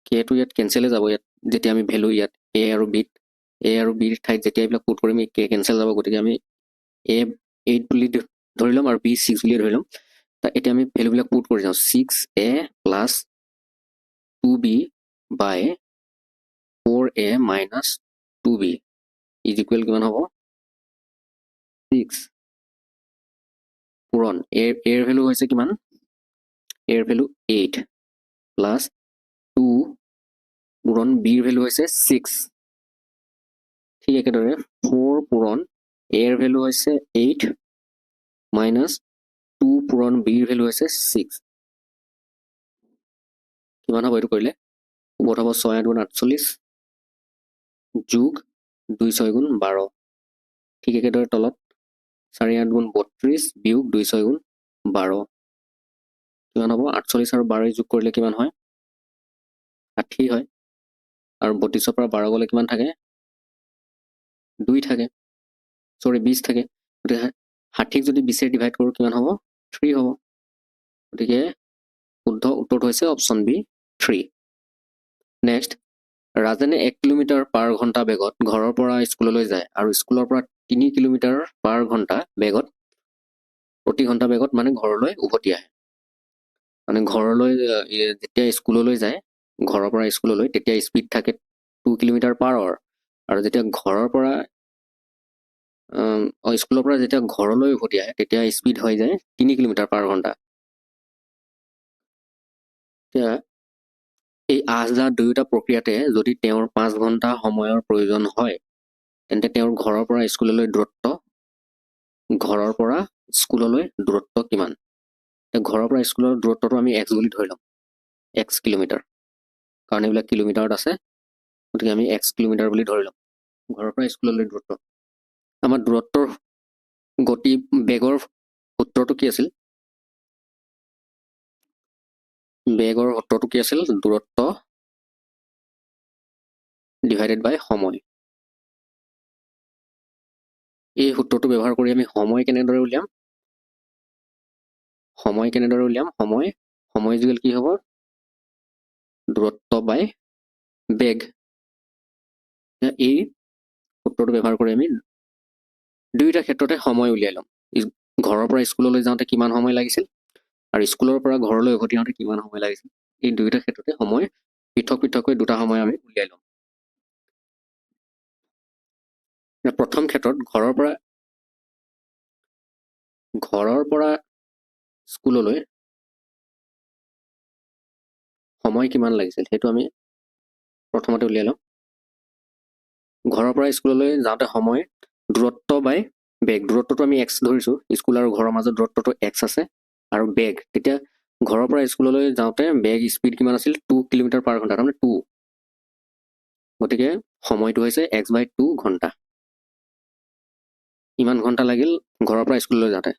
কেটো ইয়াত কেঞ্চেলে যাব ইয়াত যেতিয়া আমি ভেলু ইয়াত a আৰু bৰ ঠাইত যেতিয়া এইবিলাক পুট কৰিম কে কেঞ্চেল যাব গতিকে আমি a 8 বুলি ধৰি ল'ম আৰু b 6 বুলি ধৰি ল'ম এতিয়া আমি ভেলুবিলাক পুট কৰি যাওঁ 6a plus 2b by 4a minus 2b is equal কিমান হ'ব 6 পূৰণ এৰ ভেলু হৈছে কিমান এৰ ভেলু 8 প্লাছ 2 পূৰণ বিৰ ভেলু হৈছে 6 ঠিক একেদৰে 4 পূৰণ এৰ ভেলু হৈছে 8 মাইনাছ 2 পূৰণ বিৰ ভেলু হৈছে 6 কিমান হ'ব এইটো কৰিলে ওপৰত হ'ব 6 8 গুণ 48 যোগ 2 6 গুণ 12 ঠিক একেদৰে তলত 4 8 গুণ 32 বিয়োগ 2 6 গুণ 12 কিমান হ'ব 48 আৰু 12 যোগ কৰিলে কিমান হয় 60 হয় আৰু 32ৰ পৰা 12 গ'লে কিমান থাকে 2 থাকে 20 থাকে গতিকে 60ক যদি 20ৰে ডিভাইড কৰোঁ কিমান হ'ব 3 হ'ব গতিকে শুদ্ধ উত্তৰটো হৈছে অপশ্যন বি 3 নেক্সট ৰাজেনে 1 কিলোমিটাৰ পাৰ ঘণ্টা বেগত ঘৰৰ পৰা স্কুললৈ যায় আৰু স্কুলৰ পৰা 3 কিলোমিটাৰ পাৰ ঘণ্টা বেগত প্ৰতি ঘণ্টা বেগত মানে ঘৰলৈ উভতি আহে মানে ঘৰলৈ যেতিয়া স্কুললৈ যায় ঘৰৰ পৰা স্কুললৈ তেতিয়া স্পীড থাকে 2 কিলোমিটাৰ পাৰ আৱাৰ আৰু যেতিয়া ঘৰৰ পৰা স্কুলৰ পৰা যেতিয়া ঘৰলৈ উভতি আহে তেতিয়া স্পীড হৈ যায় 3 কিলোমিটাৰ পাৰ ঘণ্টা এতিয়া এই আহ-যাহ দুয়োটা প্ৰক্ৰিয়াতে যদি তেওঁৰ 5 ঘণ্টা সময়ৰ প্ৰয়োজন হয় তেন্তে তেওঁৰ ঘৰৰ পৰা স্কুললৈ দূৰত্ব কিমান? ঘৰৰ পৰা স্কুলৰ দূৰত্বটো আমি x বুলি ধৰি ল'ম, x কিলোমিটাৰ, কাৰণ এইবিলাক কিলোমিটাৰত আছে, গতিকে আমি x কিলোমিটাৰ বুলি ধৰি ল'ম ঘৰৰ পৰা স্কুললৈ দূৰত্ব। আমাৰ দূৰত্বৰ গতি বেগৰ সূত্ৰটো কি আছিল? বেগৰ সূত্ৰটো কি আছিল? দূৰত্ব ডিভাইডেড বাই সময়। এই সূত্ৰটো ব্যৱহাৰ কৰি আমি সময় কেনেদৰে উলিয়াম? সময় ইকুৱেল কি হ'ব? দূৰত্ব বাই বেগ। এই সূত্ৰটো ব্যৱহাৰ কৰি আমি দুয়োটা ক্ষেত্ৰতে সময় উলিয়াই ল'ম। ঘৰৰ পৰা স্কুললৈ যাওঁতে কিমান সময় লাগিছিল আৰু স্কুলৰ পৰা ঘৰলৈ উভতি আহোঁতে কিমান সময় লাগিছিল, এই দুয়োটা ক্ষেত্ৰতে সময় পৃথক পৃথককৈ দুটা সময় আমি উলিয়াই ল'ম। প্ৰথম ক্ষেত্ৰত ঘৰৰ পৰা স্কুললৈ সময় কিমান লাগিছিল সেইটো আমি প্ৰথমতে উলিয়াই ল'ম। ঘৰৰ পৰা স্কুললৈ যাওঁতে সময় দূৰত্ব বাই বেগ। দূৰত্বটো আমি x ধৰিছোঁ, স্কুল আৰু ঘৰৰ মাজত দূৰত্বটো x আছে, আৰু বেগ, তেতিয়া ঘৰৰ পৰা স্কুললৈ যাওঁতে বেগ স্পীড কিমান আছিল? 2 কিলোমিটাৰ পাৰ ঘণ্টা, তাৰমানে 2, গতিকে সময়টো হৈছে x/2 ঘণ্টা। ইমান ঘণ্টা লাগিল ঘৰৰ পৰা স্কুললৈ যাওঁতে।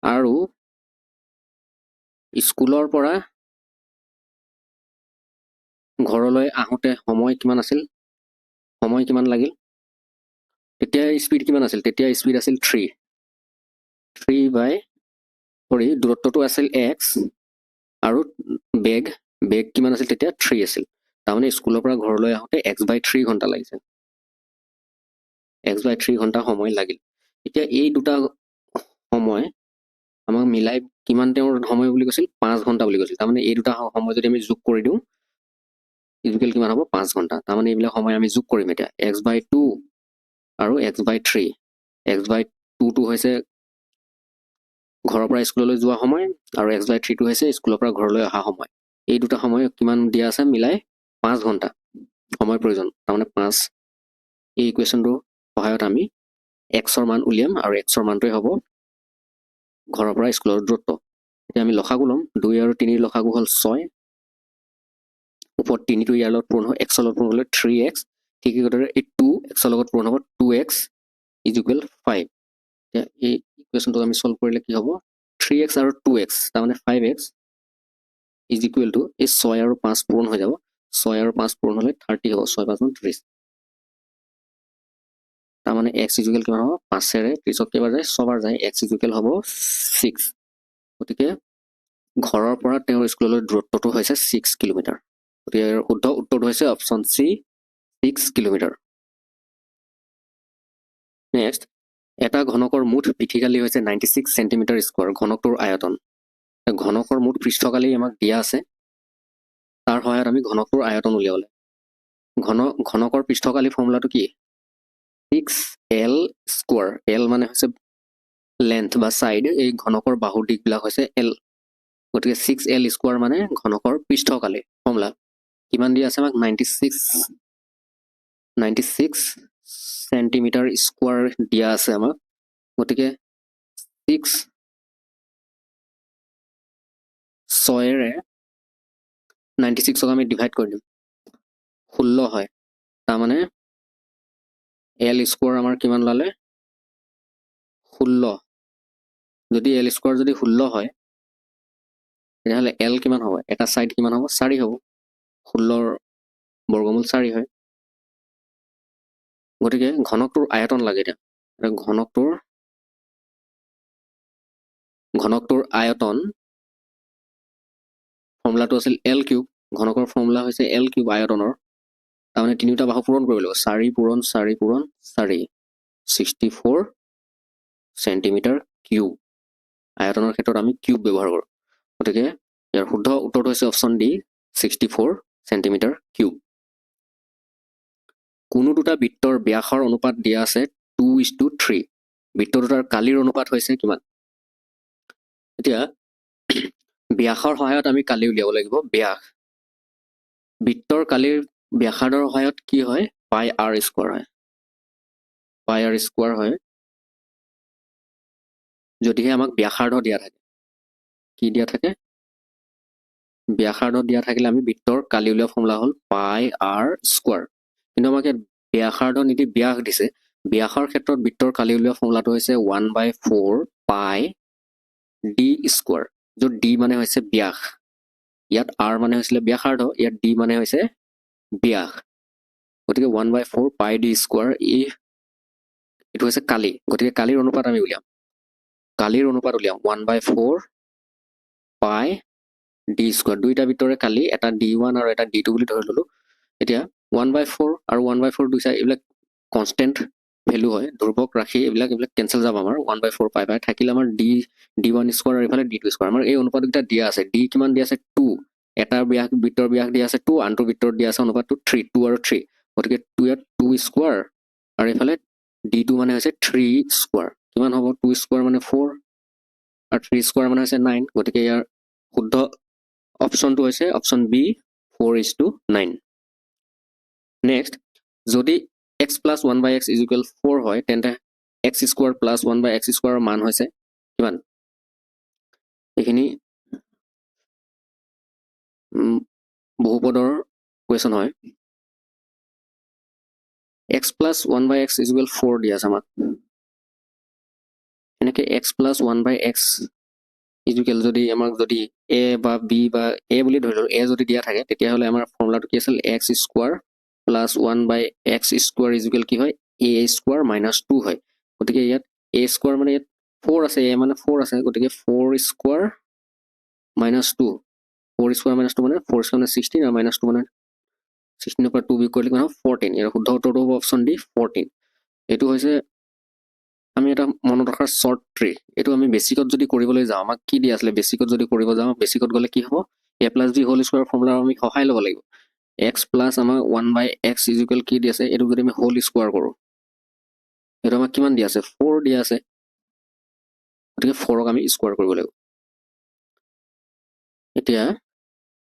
আৰু স্কুলৰ পৰা ঘৰলৈ আহোঁতে সময় কিমান আছিল? সময় কিমান লাগিল? তেতিয়া স্পীড কিমান আছিল? তেতিয়া স্পীড আছিল 3 দূৰত্বটো আছিল x আৰু বেগ কিমান আছিল? তেতিয়া 3 আছিল, তাৰমানে স্কুলৰ পৰা ঘৰলৈ আহোঁতে x/3 ঘণ্টা লাগিছিল, x/3 ঘণ্টা সময় লাগিল। এতিয়া এই দুটা সময় আমাক মিলাই কিমান তেওঁৰ সময় বুলি কৈছিল? 5 ঘণ্টা বুলি কৈছিল, তাৰমানে এই দুটা সময় যদি আমি যোগ কৰি দিওঁ ইকুৱেল কিমান হ'ব? 5 ঘণ্টা। তাৰমানে এইবিলাক সময় আমি যোগ কৰিম এতিয়া, x/2 আৰু x/3। x/2টো হৈছে ঘৰৰ পৰা স্কুললৈ যোৱা সময় আৰু x/3টো হৈছে স্কুলৰ পৰা ঘৰলৈ অহা সময়। এই দুটা সময় কিমান দিয়া আছে? মিলাই 5 ঘণ্টা সময় প্ৰয়োজন, তাৰমানে 5। এই ইকুৱেশ্যনটোৰ সহায়ত আমি xৰ মান উলিয়াম আৰু xৰ মানটোৱে হ'ব ঘৰৰ পৰা স্কুলৰ দূৰত্ব। এতিয়া আমি লসাগু ল'ম, 2 আৰু 3ৰ লসাগু হ'ল 6, ওপৰত 3টো ইয়াৰ লগত পূৰণ হ'ব, xৰ লগত পূৰণ হ'লে 3x, ঠিক একেদৰে এই 2 xৰ লগত পূৰণ হ'ব 2x = 5। এতিয়া এই ইকুৱেশ্যনটো আমি সলভ কৰিলে কি হ'ব? 3x আৰু 2x, তাৰমানে 5x = এই 6 আৰু 5 পূৰণ হৈ যাব, 6 আৰু 5 পূৰণ হ'লে 30 হ'ব, 6 × 5 = 30, তাৰমানে x = কিমান হ'ব? 5ৰে 30ক কেইবাৰ যায়? 6 বাৰ যায়, x = হ'ব 6। গতিকে ঘৰৰ পৰা তেওঁৰ স্কুললৈ দূৰত্বটো হৈছে 6 কিলোমিটাৰ। গতিকে শুদ্ধ উত্তৰটো হৈছে অপশ্যন চি, 6 কিলোমিটাৰ। নেক্সট, এটা ঘনকৰ মুঠ পৃষ্ঠকালি হৈছে 96 চেণ্টিমিটাৰ স্কোৱাৰ। ঘনকটোৰ আয়তন। ঘনকৰ মুঠ পৃষ্ঠকালি আমাক দিয়া আছে, তাৰ সহায়ত আমি ঘনকটোৰ আয়তন উলিয়াব লাগে। ঘনকৰ পৃষ্ঠকালি ফৰ্মুলাটো কি? 6l square. l মানে হৈছে লেন্থ বা চাইড, এই ঘনকৰ বাহুৰ দিশবিলাক হৈছে l, গতিকে 6l স্কোৱাৰ মানে ঘনকৰ পৃষ্ঠকালি। ফৰ্মুলা কিমান দিয়া আছে আমাক? 96 চেণ্টিমিটাৰ স্কোৱাৰ দিয়া আছে আমাক, গতিকে 6ৰে 96ক আমি ডিভাইড কৰি দিম, 16 হয়, তাৰমানে l স্কোৱাৰ আমাৰ কিমান ওলালে? 16। যদি l স্কোৱাৰ যদি 16 হয় তেতিয়াহ'লে l কিমান হ'ব? এটা চাইড কিমান হ'ব? 4 হ'ব, 16ৰ বৰ্গমূল 4 হয়। গতিকে ঘনকটোৰ আয়তন লাগে। এতিয়া ঘনকটোৰ আয়তন ফৰ্মুলাটো আছিল l³। ঘনকৰ ফৰ্মুলা হৈছে l³ আয়তনৰ, তাৰমানে তিনিটা বাহু পূৰণ কৰিব লাগিব, 4 পূৰণ 4 পূৰণ 4, 64 চেণ্টিমিটাৰ কিউব। আয়তনৰ ক্ষেত্ৰত আমি কিউব ব্যৱহাৰ কৰোঁ, গতিকে ইয়াৰ শুদ্ধ উত্তৰটো হৈছে অপশ্যন ডি, 64 চেণ্টিমিটাৰ কিউব। কোনো দুটা বৃত্তৰ ব্যাসৰ অনুপাত দিয়া আছে 2:3। বৃত্ত দুটাৰ কালিৰ অনুপাত হৈছে কিমান? এতিয়া ব্যাসৰ সহায়ত আমি কালি উলিয়াব লাগিব। বৃত্তৰ কালিৰ ব্যাসাৰ্ধৰ সহায়ত কি হয় পাই আৰ স্কোৱাৰ হয় পাই আৰ স্কোৱাৰ হয় যদিহে আমাক ব্যাসাৰ্ধ দিয়া থাকে কি দিয়া থাকে ব্যাসাৰ্ধ দিয়া থাকিলে আমি বৃত্তৰ কালি উলিওৱা ফৰ্মুলা হ'ল পাই আৰ স্কোৱাৰ কিন্তু আমাক ইয়াত ব্যাসাৰ্ধ নিদি ব্যাস দিছে ব্যাসৰ ক্ষেত্ৰত বৃত্তৰ কালি উলিওৱা ফৰ্মুলাটো হৈছে 1/4 পাই ডি স্কোৱাৰ য'ত ডি মানে হৈছে ব্যাস ইয়াত আৰ মানে হৈছিলে ব্যাসাৰ্ধ ইয়াত ডি মানে হৈছে ব্যাস গতিকে 1/4 পাই ডি স্কোৱাৰ এইটো হৈছে কালি গতিকে কালিৰ অনুপাত আমি উলিয়াম 1/4 পাই ডি স্কোৱাৰ দুইটা ভিতৰে কালি এটা d1 আৰু এটা d2 বুলি ধৰি ললো এতিয়া 1/4 আৰু 1/4 দুইটা এইবিলাক কনষ্টেণ্ট ভেলু হয় ধ্ৰুৱক ৰাখি এইবিলাক কেঞ্চেল যাব আমাৰ 1/4 পাই থাকিলে আমাৰ d1 স্কোৱাৰ আৰু এইফালে d2 স্কোৱাৰ আমাৰ এই অনুপাতকেইটা দিয়া আছে d কিমান দিয়া আছে 2 এটা বৃত্তৰ ব্যাস দিয়া আছে 2 আনটো বৃত্তৰ দিয়া আছে অনুপাতটো 3 2 আৰু 3 গতিকে 2 ইয়াত 2 স্কোৱাৰ আৰু এইফালে d2 মানে হৈছে 3 স্কোৱাৰ কিমান হ'ব 2 স্কোৱাৰ মানে 4 আৰু 3 স্কোৱাৰ মানে হৈছে 9 গতিকে ইয়াৰ শুদ্ধ অপশ্যনটো হৈছে অপশ্যন বি 4:9 নেক্সট যদি x plus 1/x is equal 4 হয় তেন্তে x square plus 1/x square মান হৈছে কিমান এইখিনি বহুপদৰ কুৱেশ্যন হয় x plus 1/x is equal 4 দিয়া আছে আমাক এনেকে x plus 1/x is equal যদি আমাক যদি a বা b বা a বুলি ধৰি লওঁ a যদি দিয়া থাকে তেতিয়াহ'লে আমাৰ ফৰ্মুলাটো কি আছিল x square plus 1/x square is equal কি হয় a square minus 2 হয় গতিকে ইয়াত a square মানে ইয়াত 4 আছে a মানে 4 আছে গতিকে 4 square minus 2 4 square minus 2 মানে 4 square মানে 16 আৰু minus 2 মানে 16 পৰা 2 বিয়োগ কৰিলে কিমান হ'ব 14 ইয়াৰ শুদ্ধ উত্তৰটো হ'ব অপশ্যন ডি 14 এইটো হৈছে আমি এটা মনত ৰখাৰ শৰ্ট ট্ৰি এইটো আমি বেচিকত যদি কৰিবলৈ যাওঁ আমাক কি দিয়া আছিলে বেচিকত যদি কৰিব যাওঁ বেচিকত গ'লে কি হ'ব a plus b whole square formula আমি সহায় ল'ব লাগিব x plus আমাৰ 1/x is equal কি দি আছে এইটো যদি আমি হোল স্কোৱাৰ কৰোঁ এইটো আমাক কিমান দিয়া আছে 4 দিয়া আছে গতিকে 4ক আমি স্কোৱাৰ কৰিব লাগিব এতিয়া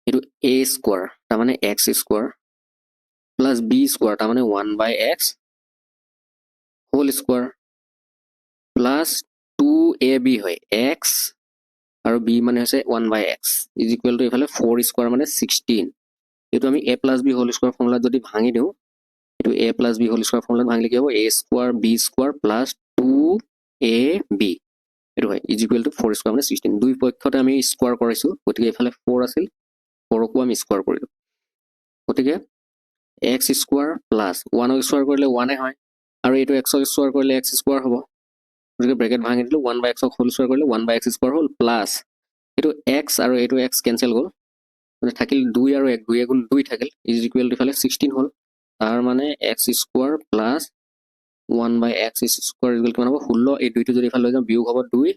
এইটো a স্কোৱাৰ তাৰমানে x square plus b square তাৰমানে 1/x whole square plus 2ab হয় x আৰু b মানে হৈছে 1/x ইজ ইকুৱেল টু এইফালে 4 স্কোৱাৰ মানে 16 এইটো আমি a plus b whole square ফৰ্মুলাত যদি ভাঙি দিওঁ এইটো a plus b whole square ফৰ্মুলাত ভাঙিলে কি হ'ব a square b square plus 2ab এইটো হয় ইজ ইকুৱেল টু 4 স্কোৱাৰ মানে 16 দুই পক্ষতে আমি স্কোৱাৰ কৰিছোঁ গতিকে এইফালে 4 আছিল 4কো আমি স্কোৱাৰ কৰিলোঁ গতিকে x স্কোৱাৰ প্লাছ 1ক স্কোৱাৰ কৰিলে 1 হয় আৰু এইটো xক স্কোৱাৰ কৰিলে x স্কোৱাৰ হ'ব গতিকে ব্ৰেকেট ভাঙি দিলোঁ 1/xক হোল স্কোৱাৰ কৰিলে 1/x স্কোৱাৰ হ'ল প্লাছ এইটো x আৰু এইটো x কেঞ্চেল গ'ল মানে থাকিল 2 আৰু 1 2 গুণ 2 থাকিল ইজ ইকুৱেল টু ইফালে 16 হ'ল তাৰ মানে x square plus 1/x square is equal কিমান হ'ব 16 এই দুইটো যদি ইফালে লৈ যাওঁ বিয়োগ হ'ব 2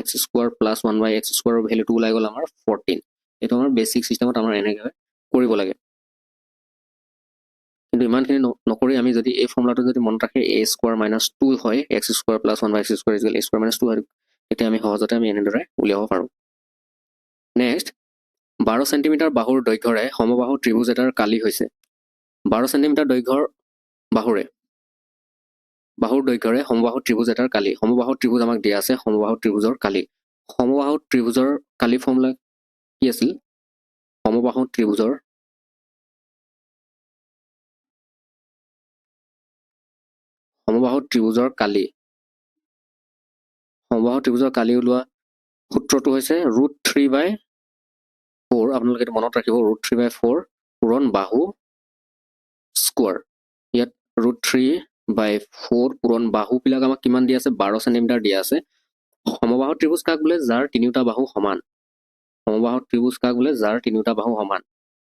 x স্কোৱাৰ প্লাছ 1/x স্কোৱাৰৰ ভেলুটো ওলাই গ'ল আমাৰ 14 এইটো আমাৰ বেচিক চিষ্টেমত আমাৰ এনেকৈ কৰিব লাগে কিন্তু ইমানখিনি নকৰি আমি যদি এই ফৰ্মুলাটো যদি মনত ৰাখি a স্কোৱাৰ মাইনাছ 2 হয় x square plus 1/x square is equal a square minus 2 হয় তেতিয়া আমি সহজতে আমি এনেদৰে উলিয়াব পাৰোঁ নেক্সট 12 চেণ্টিমিটাৰ বাহুৰ দৈৰ্ঘ্যৰে সমবাহু ত্ৰিভুজ এটাৰ কালি হৈছে 12 চেণ্টিমিটাৰ দৈৰ্ঘ্যৰ বাহুৰ দৈৰ্ঘ্যৰে সমবাহু ত্ৰিভুজ এটাৰ কালি সমবাহু ত্ৰিভুজ আমাক দিয়া আছে সমবাহু ত্ৰিভুজৰ কালি সমবাহু ত্ৰিভুজৰ কালি ফৰ্মুলা কি আছিল সমবাহু ত্ৰিভুজৰ কালি সমবাহু ত্ৰিভুজৰ কালি ওলোৱা সূত্ৰটো হৈছে √3/4 আপোনালোকে এইটো মনত ৰাখিব √3/4 পূৰণ বাহু স্কোৱাৰ ইয়াত √3/4 পূৰণ বাহুবিলাক আমাক কিমান দিয়া আছে 12 চেণ্টিমিটাৰ দিয়া আছে সমবাহু ত্ৰিভুজ কাক বোলে যাৰ তিনিওটা বাহু সমান সমবাহু ত্ৰিভুজ কাক বোলে যাৰ তিনিওটা বাহু সমান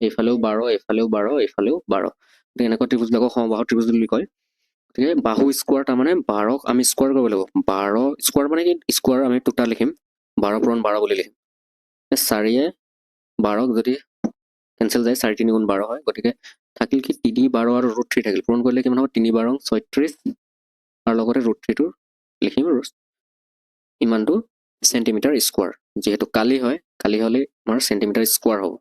এইফালেও 12 এইফালেও 12 এইফালেও 12 গতিকে এনেকুৱা ত্ৰিভুজবিলাকক সমবাহু ত্ৰিভুজ বুলি কয় গতিকে বাহু স্কোৱাৰ তাৰমানে 12ক আমি স্কোৱাৰ কৰিব লাগিব 12 স্কোৱাৰ মানে কি স্কোৱাৰ আমি দুটা লিখিম 12 পূৰণ 12 বুলি লিখিম 4য়ে 12ক যদি কেঞ্চেল যায় 4 3 গুণ 12 হয় গতিকে থাকিল কি 3 12 আৰু √3 থাকিল পূৰণ কৰিলে কিমান হ'ব 3 12 36 আৰু লগতে √3টো লিখিম ইমানটো চেণ্টিমিটাৰ স্কোৱাৰ যিহেতু কালি হয় কালি হ'লে আমাৰ চেণ্টিমিটাৰ স্কোৱাৰ হ'ব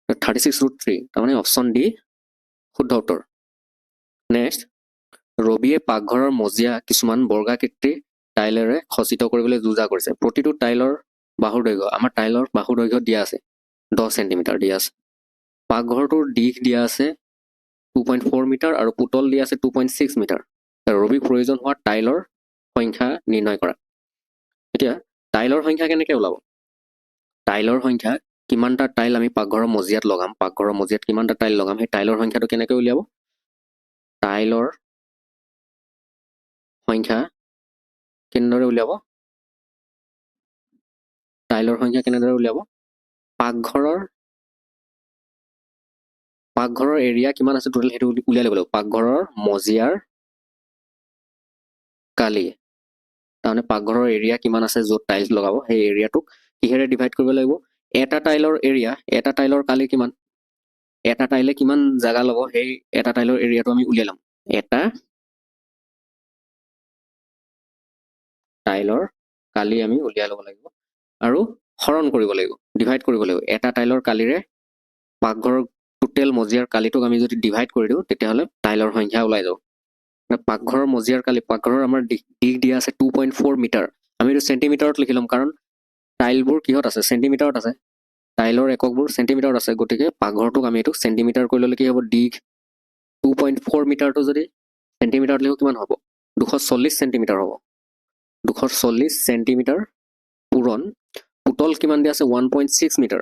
36√3 তাৰমানে অপশ্যন ডি শুদ্ধ উত্তৰ। নেক্সট, ৰবিয়ে পাকঘৰৰ মজিয়া কিছুমান বৰ্গাকৃতি টাইলেৰে খচিত কৰিবলৈ যোজা কৰিছে। প্ৰতিটো টাইলৰ বাহুৰ দৈৰ্ঘ্য, আমাৰ টাইলৰ বাহুৰ দৈৰ্ঘ্য দিয়া আছে 10 চেণ্টিমিটাৰ দিয়া আছে। পাকঘৰটোৰ দিশ দিয়া আছে 2.4 মিটাৰ আৰু পুতল দিয়া আছে 2.6 মিটাৰ। ৰবিক প্ৰয়োজন হোৱা টাইলৰ সংখ্যা নিৰ্ণয় কৰা। এতিয়া টাইলৰ সংখ্যা কেনেকৈ ওলাব? টাইলৰ সংখ্যা কিমানটা টাইল আমি পাকঘৰৰ মজিয়াত লগাম, পাকঘৰৰ মজিয়াত কিমানটা টাইল লগাম, সেই টাইলৰ সংখ্যাটো কেনেকৈ উলিয়াব? টাইলৰ সংখ্যা কেনেদৰে উলিয়াব? টাইলৰ সংখ্যা কেনেদৰে উলিয়াব? পাকঘৰৰ এৰিয়া কিমান আছে টোটেল সেইটো উলিয়াই ল'ব লাগিব। পাকঘৰৰ মজিয়াৰ কালি, তাৰমানে পাকঘৰৰ এৰিয়া কিমান আছে য'ত টাইলছ লগাব, সেই এৰিয়াটোক কিহেৰে ডিভাইড কৰিব লাগিব? এটা টাইলৰ এৰিয়া, এটা টাইলৰ কালি কিমান, এটা টাইলে কিমান জাগা ল'ব, সেই এটা টাইলৰ এৰিয়াটো আমি উলিয়াই ল'ম। এটা টাইলৰ কালি আমি উলিয়াই ল'ব লাগিব আৰু হৰণ কৰিব লাগিব, ডিভাইড কৰিব লাগিব। এটা টাইলৰ কালিৰে পাকঘৰৰ টোটেল মজিয়াৰ কালিটোক আমি যদি ডিভাইড কৰি দিওঁ তেতিয়াহ'লে টাইলৰ সংখ্যা ওলাই যাব। পাকঘৰৰ মজিয়াৰ কালি, পাকঘৰৰ আমাৰ দিশ দিয়া আছে 2.4 মিটাৰ। আমি এইটো চেণ্টিমিটাৰত লিখি ল'ম কাৰণ টাইলবোৰ কিহত আছে? চেণ্টিমিটাৰত আছে। টাইলৰ এককবোৰ চেণ্টিমিটাৰত আছে, গতিকে পাকঘৰটোক আমি এইটো চেণ্টিমিটাৰ কৰি ল'লে কি হ'ব? দিশ 2.4 মিটাৰটো যদি চেণ্টিমিটাৰত লিখোঁ কিমান হ'ব? 240 চেণ্টিমিটাৰ হ'ব। 240 চেণ্টিমিটাৰ পূৰণ পুতল কিমান দিয়া আছে? 1.6 মিটাৰ।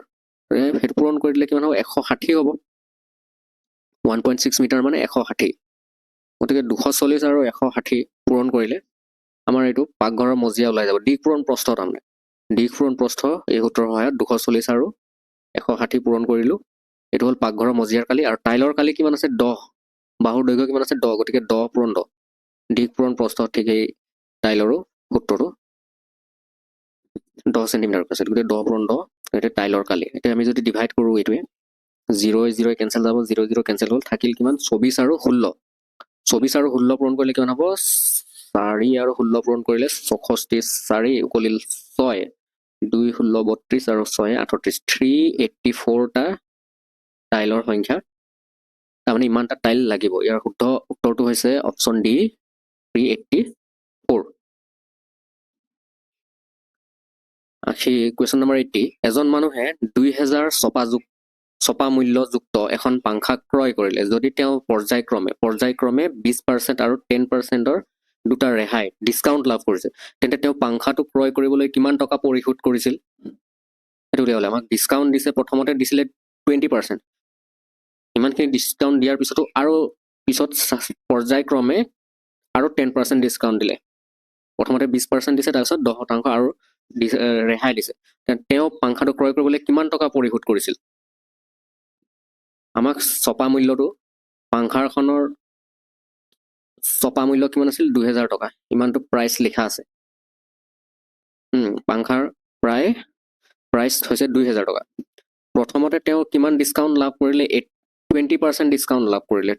সেইটো পূৰণ কৰি দিলে কিমান হ'ব? 160 হ'ব। 1.6 মিটাৰ মানে 160। গতিকে 240 আৰু 160 পূৰণ কৰিলে আমাৰ এইটো পাকঘৰৰ মজিয়া ওলাই যাব। দিশ পূৰণ প্ৰস্থ তাৰমানে দিশ পূৰণ প্ৰস্থ এই সূত্ৰৰ সহায়ত 240 আৰু 160 পূৰণ কৰিলোঁ। এইটো হ'ল পাকঘৰৰ মজিয়াৰ কালি। আৰু টাইলৰ কালি কিমান আছে? 10। বাহুৰ দৈৰ্ঘ্য কিমান আছে? 10, গতিকে 10 পূৰণ 10। দিশ পূৰণ প্ৰস্থ ঠিক এই টাইলৰো সূত্ৰটো 10 চেণ্টিমিটাৰ আছে, গতিকে 10 পূৰণ 10, এতিয়া টাইলৰ কালি। এতিয়া আমি যদি ডিভাইড কৰোঁ এইটোৱে 0 কেঞ্চেল যাব, 0 কেঞ্চেল হ'ল, থাকিল কিমান? 24 আৰু 16। 24 আৰু 16 পূৰণ কৰিলে কিমান হ'ব? 4 আৰু 16 পূৰণ কৰিলে 64, 4 উকলিল 6, 2 16 32 আৰু 6 38, 384টা টাইলৰ সংখ্যা, তাৰমানে ইমানটা টাইল লাগিব। ইয়াৰ শুদ্ধ উত্তৰটো হৈছে অপশ্যন ডি 384। কুৱেশ্যন নম্বৰ 80, এজন মানুহে 2000 ছপা মূল্যযুক্ত এখন পাংখা ক্ৰয় কৰিলে। যদি তেওঁ পৰ্যায়ক্ৰমে 20% আৰু 10%ৰ দুটা ৰেহাই ডিছকাউণ্ট লাভ কৰিছে, তেন্তে তেওঁ পাংখাটো ক্ৰয় কৰিবলৈ কিমান টকা পৰিশোধ কৰিছিল? সেইটো উলিয়াবলৈ আমাক ডিছকাউণ্ট দিছে, প্ৰথমতে দিছিলে 20%। ইমানখিনি ডিছকাউণ্ট দিয়াৰ পিছতো আৰু পিছত পৰ্যায়ক্ৰমে আৰু 10% ডিছকাউণ্ট দিলে। প্ৰথমতে 20% দিছে, তাৰপিছত 10% আৰু ৰেহাই দিছে। তেওঁ পাংখাটো ক্ৰয় কৰিবলৈ কিমান টকা পৰিশোধ কৰিছিল? আমাক ছপা মূল্যটো, পাংখাখনৰ ছপা মূল্য কিমান আছিল? 2000 টকা। ইমানটো প্ৰাইচ লিখা আছে। পাংখাৰ প্ৰাইচ হৈছে 2000 টকা। প্ৰথমতে তেওঁ কিমান ডিছকাউণ্ট লাভ কৰিলে? 20% ডিছকাউণ্ট লাভ কৰিলে।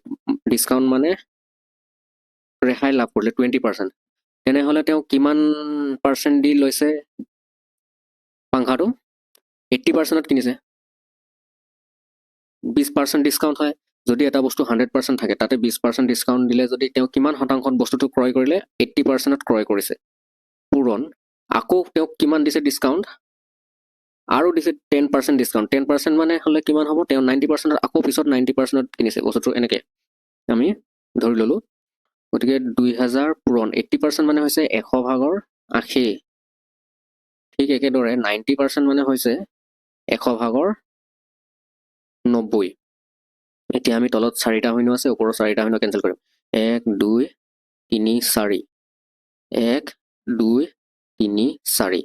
ডিছকাউণ্ট মানে ৰেহাই লাভ কৰিলে 20%। তেনেহ'লে তেওঁ কিমান পাৰ্চেণ্ট দি লৈছে পাংখাটো? 80%ত কিনিছে। 20% ডিছকাউণ্ট হয়। যদি এটা বস্তু 100% থাকে, তাতে 20% ডিছকাউণ্ট দিলে যদি তেওঁ কিমান শতাংশত বস্তুটো ক্ৰয় কৰিলে? 80%ত ক্ৰয় কৰিছে। পূৰণ আকৌ তেওঁক কিমান দিছে ডিছকাউণ্ট? আৰু দিছে 10% ডিছকাউণ্ট। 10% মানে হ'লে কিমান হ'ব? তেওঁ 90%ত আকৌ পিছত 90%ত কিনিছে বস্তুটো। এনেকৈ আমি ধৰি ল'লোঁ। গতিকে 2000 পূৰণ 80% মানে হৈছে 100/80। ঠিক একেদৰে 90% মানে হৈছে 100/90। এতিয়া আমি তলত 4টা শূন্য আছে, ওপৰৰ 4টা শূন্য কেঞ্চেল কৰিম। 1 2 3 4, 1 2 3 4।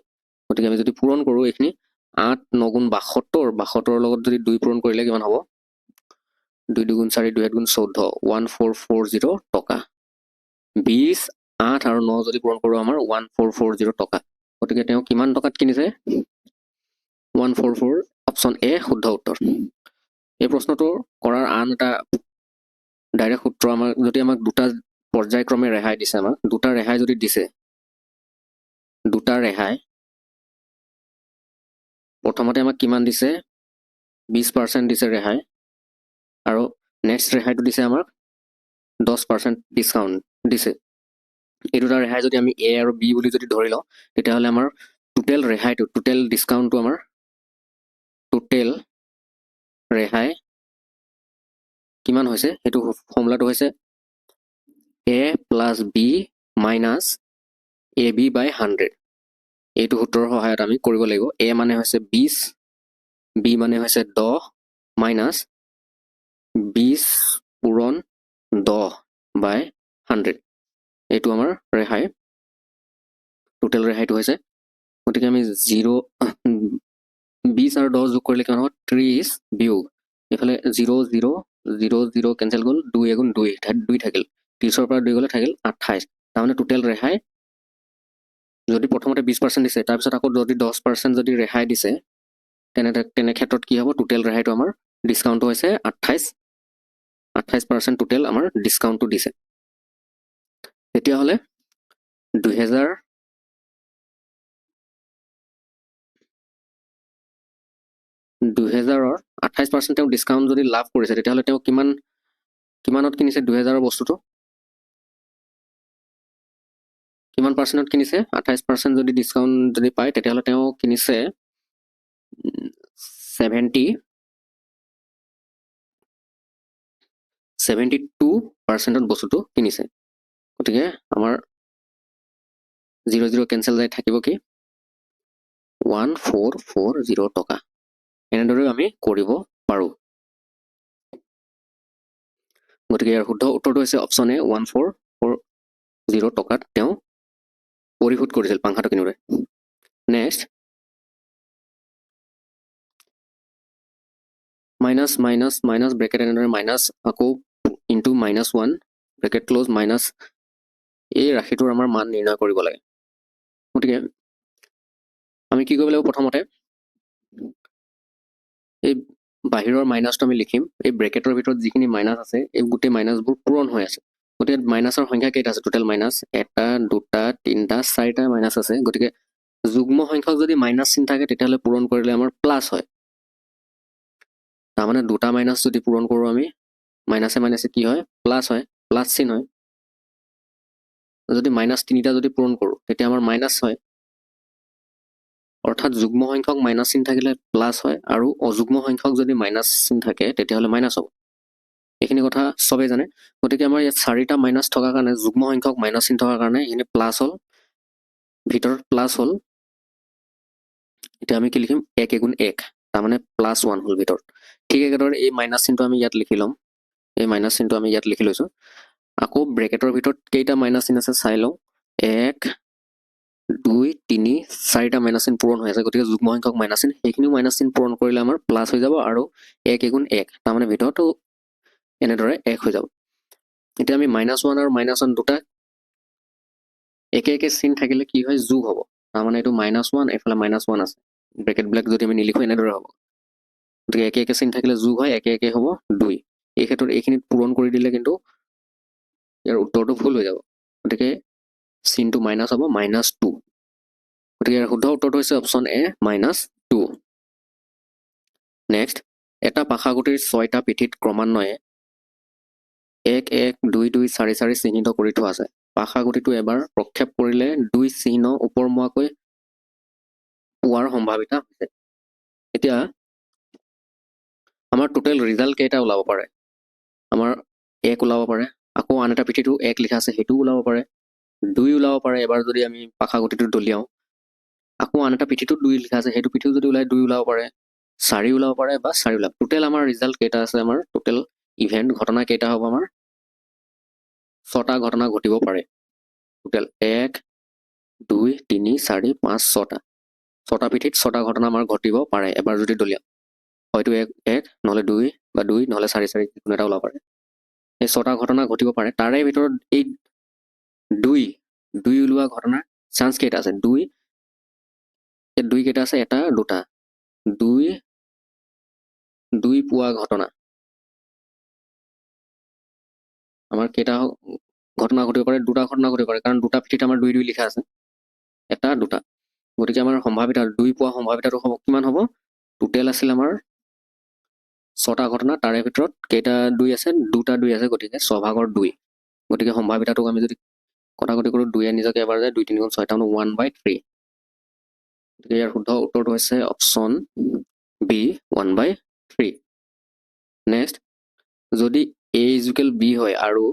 গতিকে আমি যদি পূৰণ কৰোঁ এইখিনি 8 9 গুণ 72, 72ৰ লগত যদি 2 পূৰণ কৰিলে কিমান হ'ব? 2 2 গুণ 4, 2 1 গুণ 14, 1440 টকা। 20 8 আৰু 9 যদি পূৰণ কৰোঁ আমাৰ 1440 টকা। গতিকে তেওঁ কিমান টকাত কিনিছে? 144, অপশ্যন এ শুদ্ধ উত্তৰ। এই প্ৰশ্নটো কৰাৰ আন এটা ডাইৰেক্ট সূত্ৰ, যদি আমাক দুটা পৰ্যায়ক্ৰমে ৰেহাই দিছে, আমাক দুটা ৰেহাই যদি দিছে, দুটা ৰেহাই প্ৰথমতে আমাক কিমান দিছে? 20% দিছে ৰেহাই আৰু নেক্সট ৰেহাইটো দিছে আমাক 10% ডিছকাউণ্ট দিছে। এই দুটা ৰেহাই যদি আমি এ আৰু বি বুলি যদি ধৰি লওঁ তেতিয়াহ'লে আমাৰ টোটেল ৰেহাইটো টোটেল ডিছকাউণ্টটো আমাৰ টোটেল ৰেহাই কিমান হৈছে সেইটো ফৰ্মুলাটো হৈছে A plus B minus A B বাই 100। এইটো সূত্ৰৰ সহায়ত আমি কৰিব লাগিব। এ মানে হৈছে 20, বি মানে হৈছে 10 মাইনাছ 20 পূৰণ 10 বাই 100। এইটো আমাৰ ৰেহাই টোটেল ৰেহাইটো হৈছে। গতিকে আমি 20 আৰু 10 যোগ কৰিলে কিমান হ'ব 30 বিয়োগ এইফালে 0 0 0 0 কেঞ্চেল গ'ল 2 এগুণ 2 থাকিল 30ৰ পৰা 2 গ'লে থাকিল 28। তাৰমানে টোটেল ৰেহাই যদি প্ৰথমতে 20% দিছে তাৰপিছত আকৌ যদি 10% যদি ৰেহাই দিছে তেনে ক্ষেত্ৰত কি হ'ব টোটেল ৰেহাইটো আমাৰ ডিছকাউণ্টটো হৈছে 28% টোটেল আমাৰ ডিছকাউণ্টটো দিছে। তেতিয়াহ'লে 2000 2000ৰ 28% তেওঁ ডিছকাউণ্ট যদি লাভ কৰিছে তেতিয়াহ'লে তেওঁ কিমানত কিনিছে 2000ৰ বস্তুটো কিমান পাৰ্চেণ্টত কিনিছে 28% যদি ডিছকাউণ্ট যদি পায় তেতিয়াহ'লে তেওঁ কিনিছে 72%ত বস্তুটো কিনিছে। গতিকে আমাৰ 0 0 কেঞ্চেল যায় থাকিব কি 1440 টকা। এনেদৰে আমি কৰিব পাৰোঁ। গতিকে ইয়াৰ শুদ্ধ উত্তৰটো হৈছে অপশ্যন এ 1440 টকাত তেওঁ পৰিশোধ কৰিছিল পাংখাটো কিনোতে। Next minus minus minus bracket এনেদৰে মাইনাছ আকৌ ইনটু -1 ব্ৰেকেট ক্ল'জ মাইনাছ এই ৰাশিটোৰ আমাৰ মান নিৰ্ণয় কৰিব লাগে। গতিকে আমি কি কৰিব লাগিব প্ৰথমতে এই বাহিৰৰ মাইনাছটো আমি লিখিম। এই ব্ৰেকেটৰ ভিতৰত যিখিনি মাইনাছ আছে এই গোটেই মাইনাছবোৰ পূৰণ হৈ আছে। গতিকে মাইনাছৰ সংখ্যা কেইটা আছে টোটেল মাইনাছ 1 2 3 4টা মাইনাছ আছে। গতিকে যুগ্ম সংখ্যক যদি মাইনাছ চিন থাকে তেতিয়াহ'লে পূৰণ কৰিলে আমাৰ প্লাছ হয়। তাৰমানে দুটা মাইনাছ যদি পূৰণ কৰোঁ আমি মাইনাছে মাইনাছে কি হয় প্লাছ হয়, প্লাছ চিন হয়। যদি মাইনাছ 3টা যদি পূৰণ কৰোঁ তেতিয়া আমাৰ মাইনাছ হয়। অৰ্থাৎ যুগ্ম সংখ্যক মাইনাছ চিন থাকিলে প্লাছ হয় আৰু অযুগ্ম সংখ্যক যদি মাইনাছ চিন থাকে তেতিয়াহ'লে মাইনাছ হ'ব। এইখিনি কথা চবেই জানে। গতিকে আমাৰ ইয়াত 4টা মাইনাছ থকাৰ কাৰণে যুগ্ম সংখ্যক মাইনাছ চিন থকাৰ কাৰণে এইখিনি প্লাছ হ'ল, ভিতৰত প্লাছ হ'ল। এতিয়া আমি কি লিখিম 1 এগুণ 1 তাৰমানে +1 হ'ল ভিতৰত। ঠিক একেদৰে এই মাইনাছ চিনটো আমি ইয়াত লিখি ল'ম। এই মাইনাছ চিনটো আমি ইয়াত লিখি লৈছোঁ। আকৌ ব্ৰেকেটৰ ভিতৰত কেইটা মাইনাছ চিন আছে চাই লওঁ 1 2 3 4টা মাইনাছ চিন পূৰণ হৈ আছে। গতিকে যুগ্ম সংখ্যক মাইনাছ চিন সেইখিনিও মাইনাছ চিন পূৰণ কৰিলে আমাৰ প্লাছ হৈ যাব আৰু 1 এগুণ 1 তাৰমানে ভিতৰতো এনেদৰে 1 হৈ যাব। এতিয়া আমি -1 আৰু -1 দুটা একে একে চিন থাকিলে কি হয় যোগ হ'ব। তাৰমানে এইটো -1 এইফালে -1 আছে। ব্ৰেকেট বিলাক যদি আমি নিলিখোঁ এনেদৰে হ'ব। গতিকে একে একে চিন থাকিলে যোগ হয়, একে একে হ'ব 2। এই ক্ষেত্ৰত এইখিনিত পূৰণ কৰি দিলে কিন্তু ইয়াৰ উত্তৰটো ভুল হৈ যাব। গতিকে চিনটো মাইনাছ হ'ব -2। গতিকে ইয়াৰ শুদ্ধ উত্তৰটো হৈছে অপশ্যন এ -2। নেক্সট এটা পাশাগুটিৰ 6টা পিঠিত ক্ৰমান্বয়ে 1 1 2 2 4 4 চিহ্নিত কৰি থোৱা আছে। পাশাগুটিটো এবাৰ প্ৰক্ষেপ কৰিলে 2 চিহ্ন ওপৰমুৱাকৈ পোৱাৰ সম্ভাৱিতা হৈছে। এতিয়া আমাৰ টোটেল ৰিজাল্ট কেইটা ওলাব পাৰে? আমাৰ 1 ওলাব পাৰে, আকৌ আন এটা পিঠিটো 1 লিখা আছে সেইটোও ওলাব পাৰে, 2 ওলাব পাৰে এবাৰ যদি আমি পাশাগুটিটো দলিয়াওঁ। আকৌ আন এটা পিঠিটো 2 লিখা আছে সেইটো পিঠিও যদি ওলায় 2 ওলাব পাৰে, 4 ওলাব পাৰে বা 4 ওলাব। টোটেল আমাৰ ৰিজাল্ট কেইটা আছে আমাৰ টোটেল ইভেণ্ট ঘটনা কেইটা হ'ব আমাৰ 6টা ঘটনা ঘটিব পাৰে। টোটেল 1 2 3 4 5 6টা 6টা পিঠিত 6টা ঘটনা আমাৰ ঘটিব পাৰে এবাৰ যদি দলিয়াওঁ। হয়তো 1 1 নহ'লে 2 বা 2 নহ'লে 4 4 কোনো এটা ওলাব পাৰে। এই 6টা ঘটনা ঘটিব পাৰে। তাৰে ভিতৰত এই 2 ওলোৱা ঘটনা চান্স কেইটা আছে? 2 কেইটা আছে? 1 2টা 2 পোৱা ঘটনা আমাৰ কেইটা ঘটনা ঘটিব পাৰে? 2টা ঘটনা ঘটিব পাৰে কাৰণ 2টা পিঠিত আমাৰ 2 2 লিখা আছে 1 2টা। গতিকে আমাৰ সম্ভাৱিতা 2 পোৱা সম্ভাৱিতাটো হ'ব কিমান হ'ব? টোটেল আছিল আমাৰ 6টা ঘটনা, তাৰে ভিতৰত কেইটা 2 আছে, 2টা 2 আছে, গতিকে 6 ভাগৰ 2। গতিকে সম্ভাৱিতাটোক আমি যদি কটাকটি কৰোঁ, 2 নিজকে এবাৰ যায়, 2 3 গুণ 6, তাৰমানে 1/3। গতিকে ইয়াৰ শুদ্ধ উত্তৰটো হৈছে অপশ্যন বি, 1/3। নেক্সট, যদি a = b হয় আৰু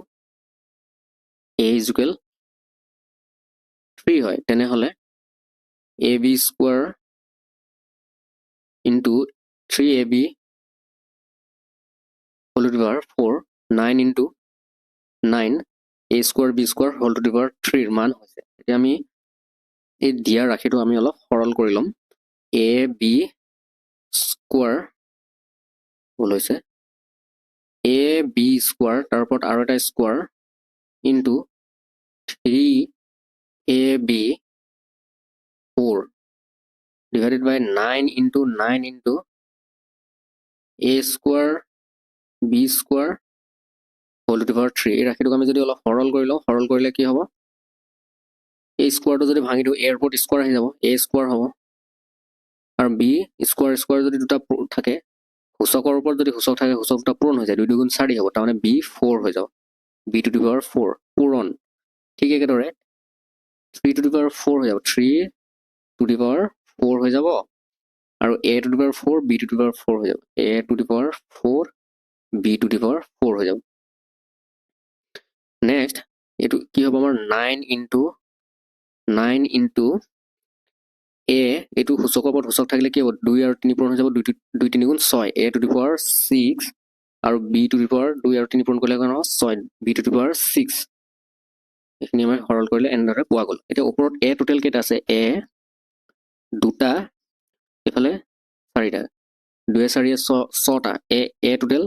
a = 3 হয়, তেনেহ'লে ab² into 3ab whole to the power 4, 9 into 9 a² b² whole to the power 3 ৰ মান হৈছে। এতিয়া আমি এই দিয়াৰ ৰাশিটো আমি অলপ সৰল কৰি ল'ম। ab² হ'ল হৈছে ab² তাৰ ওপৰত আৰু এটা square into 3ab4 divided by 9 into 9 into a² b² whole to the power 3। এই ৰাশিটোক আমি যদি অলপ সৰল কৰি লওঁ, সৰল কৰিলে কি হ'ব, এই স্কোৱাৰটো যদি ভাঙি দিওঁ, এৰ ওপৰত স্কোৱাৰ আহি যাব, a² হ'ব, আৰু b² যদি দুটা থাকে, সূচকৰ ওপৰত যদি সূচক থাকে, সূচক দুটা পূৰণ হৈ যায়, 2 2 গুণ 4 হ'ব, তাৰমানে b4 হৈ যাব, b to the power 4 পূৰণ। ঠিক একেদৰে 3 to the power 4 হৈ যাব, 3 to the power 4 হৈ যাব, আৰু a to the power 4 b to the power 4 হৈ যাব, a to the power 4 b to the power 4 হৈ যাব। নেক্সট, এইটো কি হ'ব আমাৰ 9 into a, এইটো সূচকৰ ওপৰত সূচক থাকিলে কি হ'ব, 2 আৰু 3 পূৰণ হৈ যাব, 2 3 গুণ 6, a to the power 6, আৰু b to the power 2 আৰু 3 পূৰণ কৰিলে কিমান হ'ব, 6, b to the power 6। এইখিনি আমি সৰল কৰিলে এনেদৰে পোৱা গ'ল। এতিয়া ওপৰত a টোটেল কেইটা আছে, a 2টা, এইফালে 4টা, 2 4 6টা, a টোটেল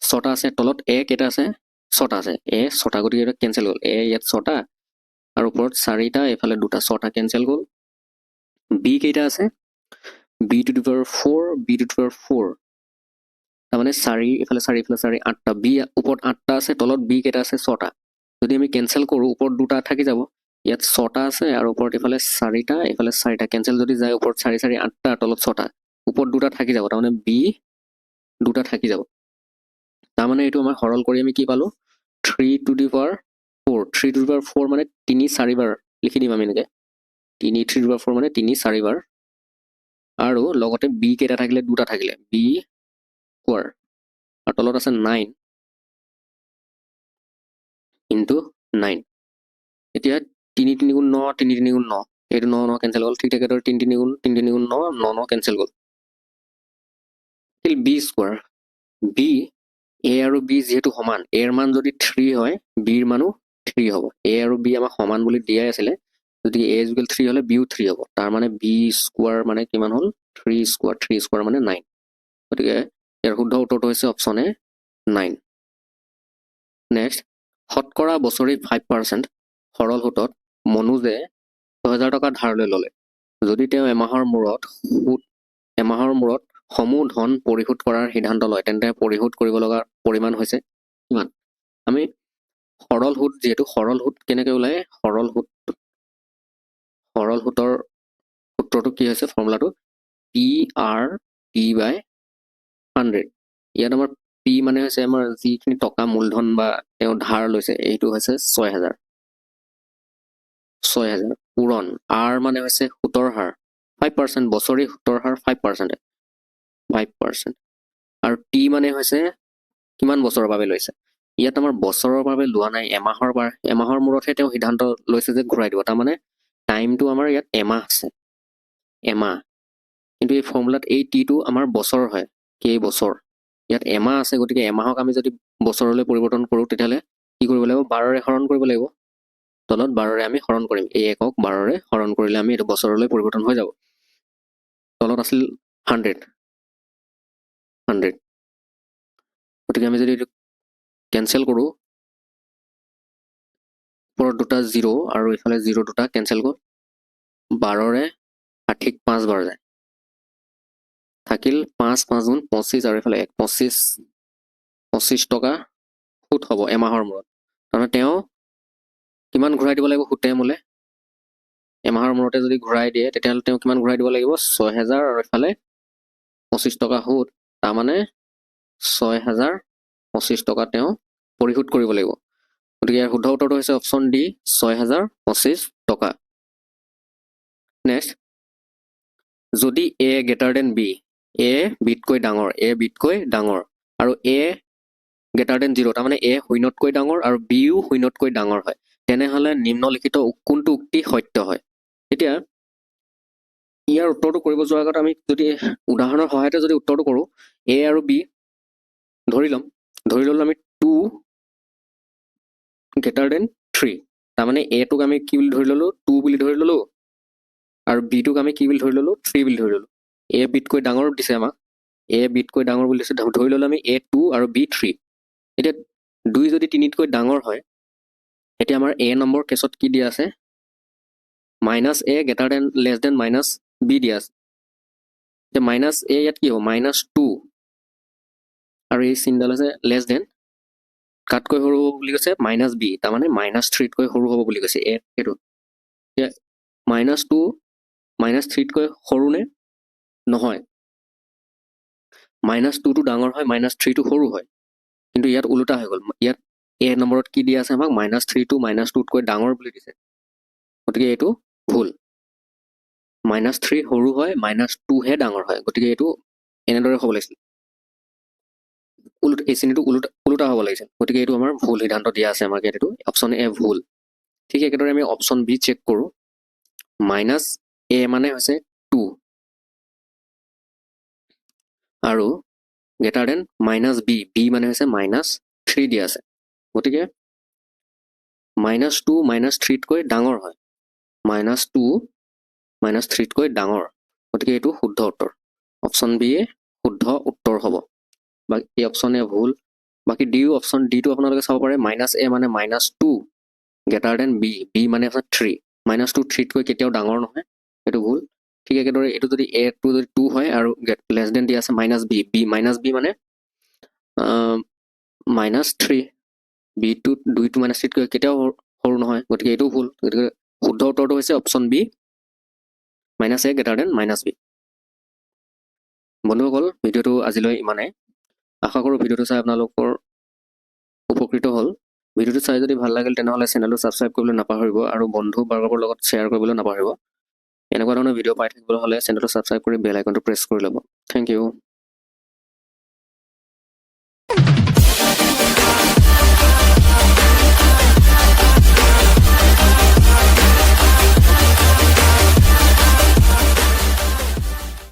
6টা আছে, তলত a কেইটা আছে, 6টা আছে, a 6টা, গতিকে এটা কেঞ্চেল গ'ল, a ইয়াত 6টা, আৰু ওপৰত 4টা, এইফালে 2টা, 6টা কেঞ্চেল গ'ল। b কেইটা আছে, b to the power 4, b to the power 4, তাৰমানে 4, এইফালে 4, এইফালে 4, 8টা, b ওপৰত 8টা আছে, তলত b কেইটা আছে, 6টা। যদি আমি কেঞ্চেল কৰোঁ, ওপৰত 2টা থাকি যাব, ইয়াত 6টা আছে, আৰু ওপৰত এইফালে 4টা, এইফালে 4টা, কেঞ্চেল যদি যায়, ওপৰত 4 4 8টা, তলত 6টা, ওপৰত 2টা থাকি যাব, তাৰমানে b 2টা থাকি যাব। তাৰমানে এইটো আমাৰ সৰল কৰি আমি কি পালোঁ, 3 to the power 4, 3 to the power 4 মানে 3 4 বাৰ লিখি দিম আমি এনেকৈ, 3 to the power 4 মানে 3 4 বাৰ, আৰু লগতে b কেইটা থাকিলে, 2টা থাকিলে, b² আৰু তলত আছে 9 into 9। এতিয়া 3 3 গুণ 9, 3 3 গুণ 9, এইটো 9 9 কেঞ্চেল গ'ল। ঠিক একেদৰে 3 3 গুণ 9, 9 9 কেঞ্চেল গ'ল। b², b, a আৰু b যিহেতু সমান, a ৰ মান যদি 3 হয়, b ৰ মানো 3 হ'ব। a আৰু b আমাক সমান বুলি দিয়াই আছিলে, গতিকে a = 3 হ'লে b ও 3 হ'ব, তাৰ মানে b² মানে কিমান হ'ল, 3² মানে 9। গতিকে ইয়াৰ শুদ্ধ উত্তৰটো হৈছে অপশ্যন এ, 9। নেক্সট, শতকৰা বছৰি 5% সৰল সুতত মনোজে 6,000 টকা ধাৰলৈ ল'লে। যদি তেওঁ এমাহৰ মূৰত সমূহ ধন পৰিশোধ কৰাৰ সিদ্ধান্ত লয়, তেন্তে পৰিশোধ কৰিব লগা পৰিমাণ হৈছে কিমান? আমি সৰল সুত, যিহেতু সৰল সুত কেনেকৈ ওলায়, সৰল সুতৰ সূত্ৰটো কি হৈছে, ফৰ্মুলাটো PR/T/100। ইয়াত আমাৰ P মানে হৈছে আমাৰ যিখিনি টকা মূলধন বা তেওঁ ধাৰ লৈছে, এইটো হৈছে 6,000, পূৰণ, R মানে হৈছে সুতৰ হাৰ 5%, বছৰি সুতৰ হাৰ 5%, আৰু T মানে হৈছে কিমান বছৰৰ বাবে লৈছে। ইয়াত আমাৰ বছৰৰ বাবে লোৱা নাই, এমাহৰ মূৰতহে তেওঁ সিদ্ধান্ত লৈছে যে ঘূৰাই দিব, তাৰমানে টাইমটো আমাৰ ইয়াত এমাহ আছে, এমাহ, কিন্তু এই ফৰ্মুলাত এই টিটো আমাৰ বছৰ হয়, কেইবছৰ, ইয়াত এমাহ আছে, গতিকে এমাহক আমি যদি বছৰলৈ পৰিৱৰ্তন কৰোঁ, তেতিয়াহ'লে কি কৰিব লাগিব, 12ৰে হৰণ কৰিব লাগিব, তলত 12ৰে আমি হৰণ কৰিম, এই একক 12ৰে হৰণ কৰিলে আমি এইটো বছৰলৈ পৰিৱৰ্তন হৈ যাব। তলত আছিল 100, গতিকে আমি যদি এইটো কেঞ্চেল কৰোঁ, ওপৰত 2টা 0 আৰু এইফালে 0 2টা কেঞ্চেল গ'ল, 12ৰে 60ক 5 বাৰ যায়, থাকিল 5 5 গুণ 25, আৰু এইফালে 25 টকা সুত হ'ব এমাহৰ মূৰত। তাৰমানে তেওঁ কিমান ঘূৰাই দিব লাগিব সুতে মূলে, এমাহৰ মূৰতে যদি ঘূৰাই দিয়ে, তেতিয়াহ'লে তেওঁ কিমান ঘূৰাই দিব লাগিব, 6,000, আৰু এইফালে 25 টকা সুত, তাৰমানে 6,025 টকা তেওঁ পৰিশোধ কৰিব লাগিব। গতিকে ইয়াৰ শুদ্ধ উত্তৰটো হৈছে অপশ্যন ডি 6,025 টকা। নেক্সট, যদি এ গ্ৰেটাৰ দেন বি, এ বিতকৈ ডাঙৰ আৰু এ গ্ৰেটাৰ দেন 0, তাৰমানে এ শূন্যতকৈ ডাঙৰ আৰু বিও শূন্যতকৈ ডাঙৰ হয়, তেনেহ'লে নিম্নলিখিত কোনটো উক্তি সত্য হয়। এতিয়া ইয়াৰ উত্তৰটো কৰিব যোৱাৰ আগত আমি যদি উদাহৰণৰ সহায়তে যদি উত্তৰটো কৰোঁ, এ আৰু বি ধৰি ল'লো আমি 2 গ্ৰেটাৰ দেন 3, তাৰমানে এটোক আমি কি বুলি ধৰি ল'লো 2 বুলি ধৰি ল'লো আৰু বিটোক আমি কি বুলি ধৰি ল'লো 3 বুলি ধৰি ল'লো। এ বিতকৈ ডাঙৰ দিছে আমাক, এ বিতকৈ ডাঙৰ বুলি দিছে, ধৰি ল'লো আমি এ 2 আৰু বি 3। এতিয়া 2 যদি 3তকৈ ডাঙৰ হয়, এতিয়া আমাৰ এ নম্বৰ কেছত কি দিয়া আছে, minus A greater than less than minus B দিয়া আছে। এতিয়া মাইনাছ এ ইয়াত কি হ'ব, -2 আৰু এই চিনডাল আছে লেছ দেন, কাতকৈ সৰু হ'ব বুলি কৈছে মাইনাছ বি, তাৰমানে -3তকৈ সৰু হ'ব বুলি কৈছে এইটো। এতিয়া -2 -3তকৈ সৰু নে নহয়, -2টো ডাঙৰ হয়, -3টো সৰু হয়, কিন্তু ইয়াত ওলোটা হৈ গ'ল। ইয়াত এ নম্বৰত কি দিয়া আছে আমাক, -3টো -2তকৈ ডাঙৰ বুলি দিছে, গতিকে এইটো ভুল। -3 সৰু হয়, -2হে ডাঙৰ হয়, গতিকে এইটো এনেদৰে হ'ব লাগিছিল, এই শ্ৰেণীটো ওলোটা হ'ব লাগিছিল, গতিকে এইটো আমাৰ ভুল সিদ্ধান্ত দিয়া আছে আমাক ইয়াত, এইটো অপশ্যন এ ভুল। ঠিক একেদৰে আমি অপশ্যন বি চেক কৰোঁ, -a মানে হৈছে 2 আৰু গ্ৰেটাৰ দেন -b, b মানে হৈছে -3 দিয়া আছে, গতিকে -2 -3তকৈ ডাঙৰ হয়, -2 -3তকৈ ডাঙৰ, গতিকে এইটো শুদ্ধ উত্তৰ, অপশ্যন বি এ শুদ্ধ উত্তৰ হ'ব। বাকী এই অপশ্যন এ ভুল। বাকী অপশ্যন ডিটো আপোনালোকে চাব পাৰে, -a মানে -2 গ্ৰেটাৰ দেন b, b মানে হৈছে 3, -2 3তকৈ কেতিয়াও ডাঙৰ নহয়, এইটো ভুল। ঠিক একেদৰে এইটো যদি এটো যদি 2 হয় আৰু লেছ দেন দিয়া আছে -b, b মানে -3, বিটো 2টো -3তকৈ কেতিয়াও সৰু নহয়, গতিকে এইটো ভুল। গতিকে শুদ্ধ উত্তৰটো হৈছে option B -a greater than -b। বন্ধুসকল, ভিডিঅ'টো আজিলৈ ইমানেই। আশা কৰোঁ ভিডিঅ'টো চাই আপোনালোকৰ উপকৃত হ'ল। ভিডিঅ'টো চাই যদি ভাল লাগিল তেনেহ'লে চেনেলটো ছাবস্ক্ৰাইব কৰিবলৈ নাপাহৰিব আৰু বন্ধু বৰ্গৰ লগত শ্বেয়াৰ কৰিবলৈ নাপাহৰিব। এনেকুৱা ধৰণৰ ভিডিঅ' পাই থাকিবলৈ হ'লে চেনেলটো ছাবস্ক্ৰাইব কৰি বেল আইকনটো প্ৰেছ কৰি ল'ব। Thank U.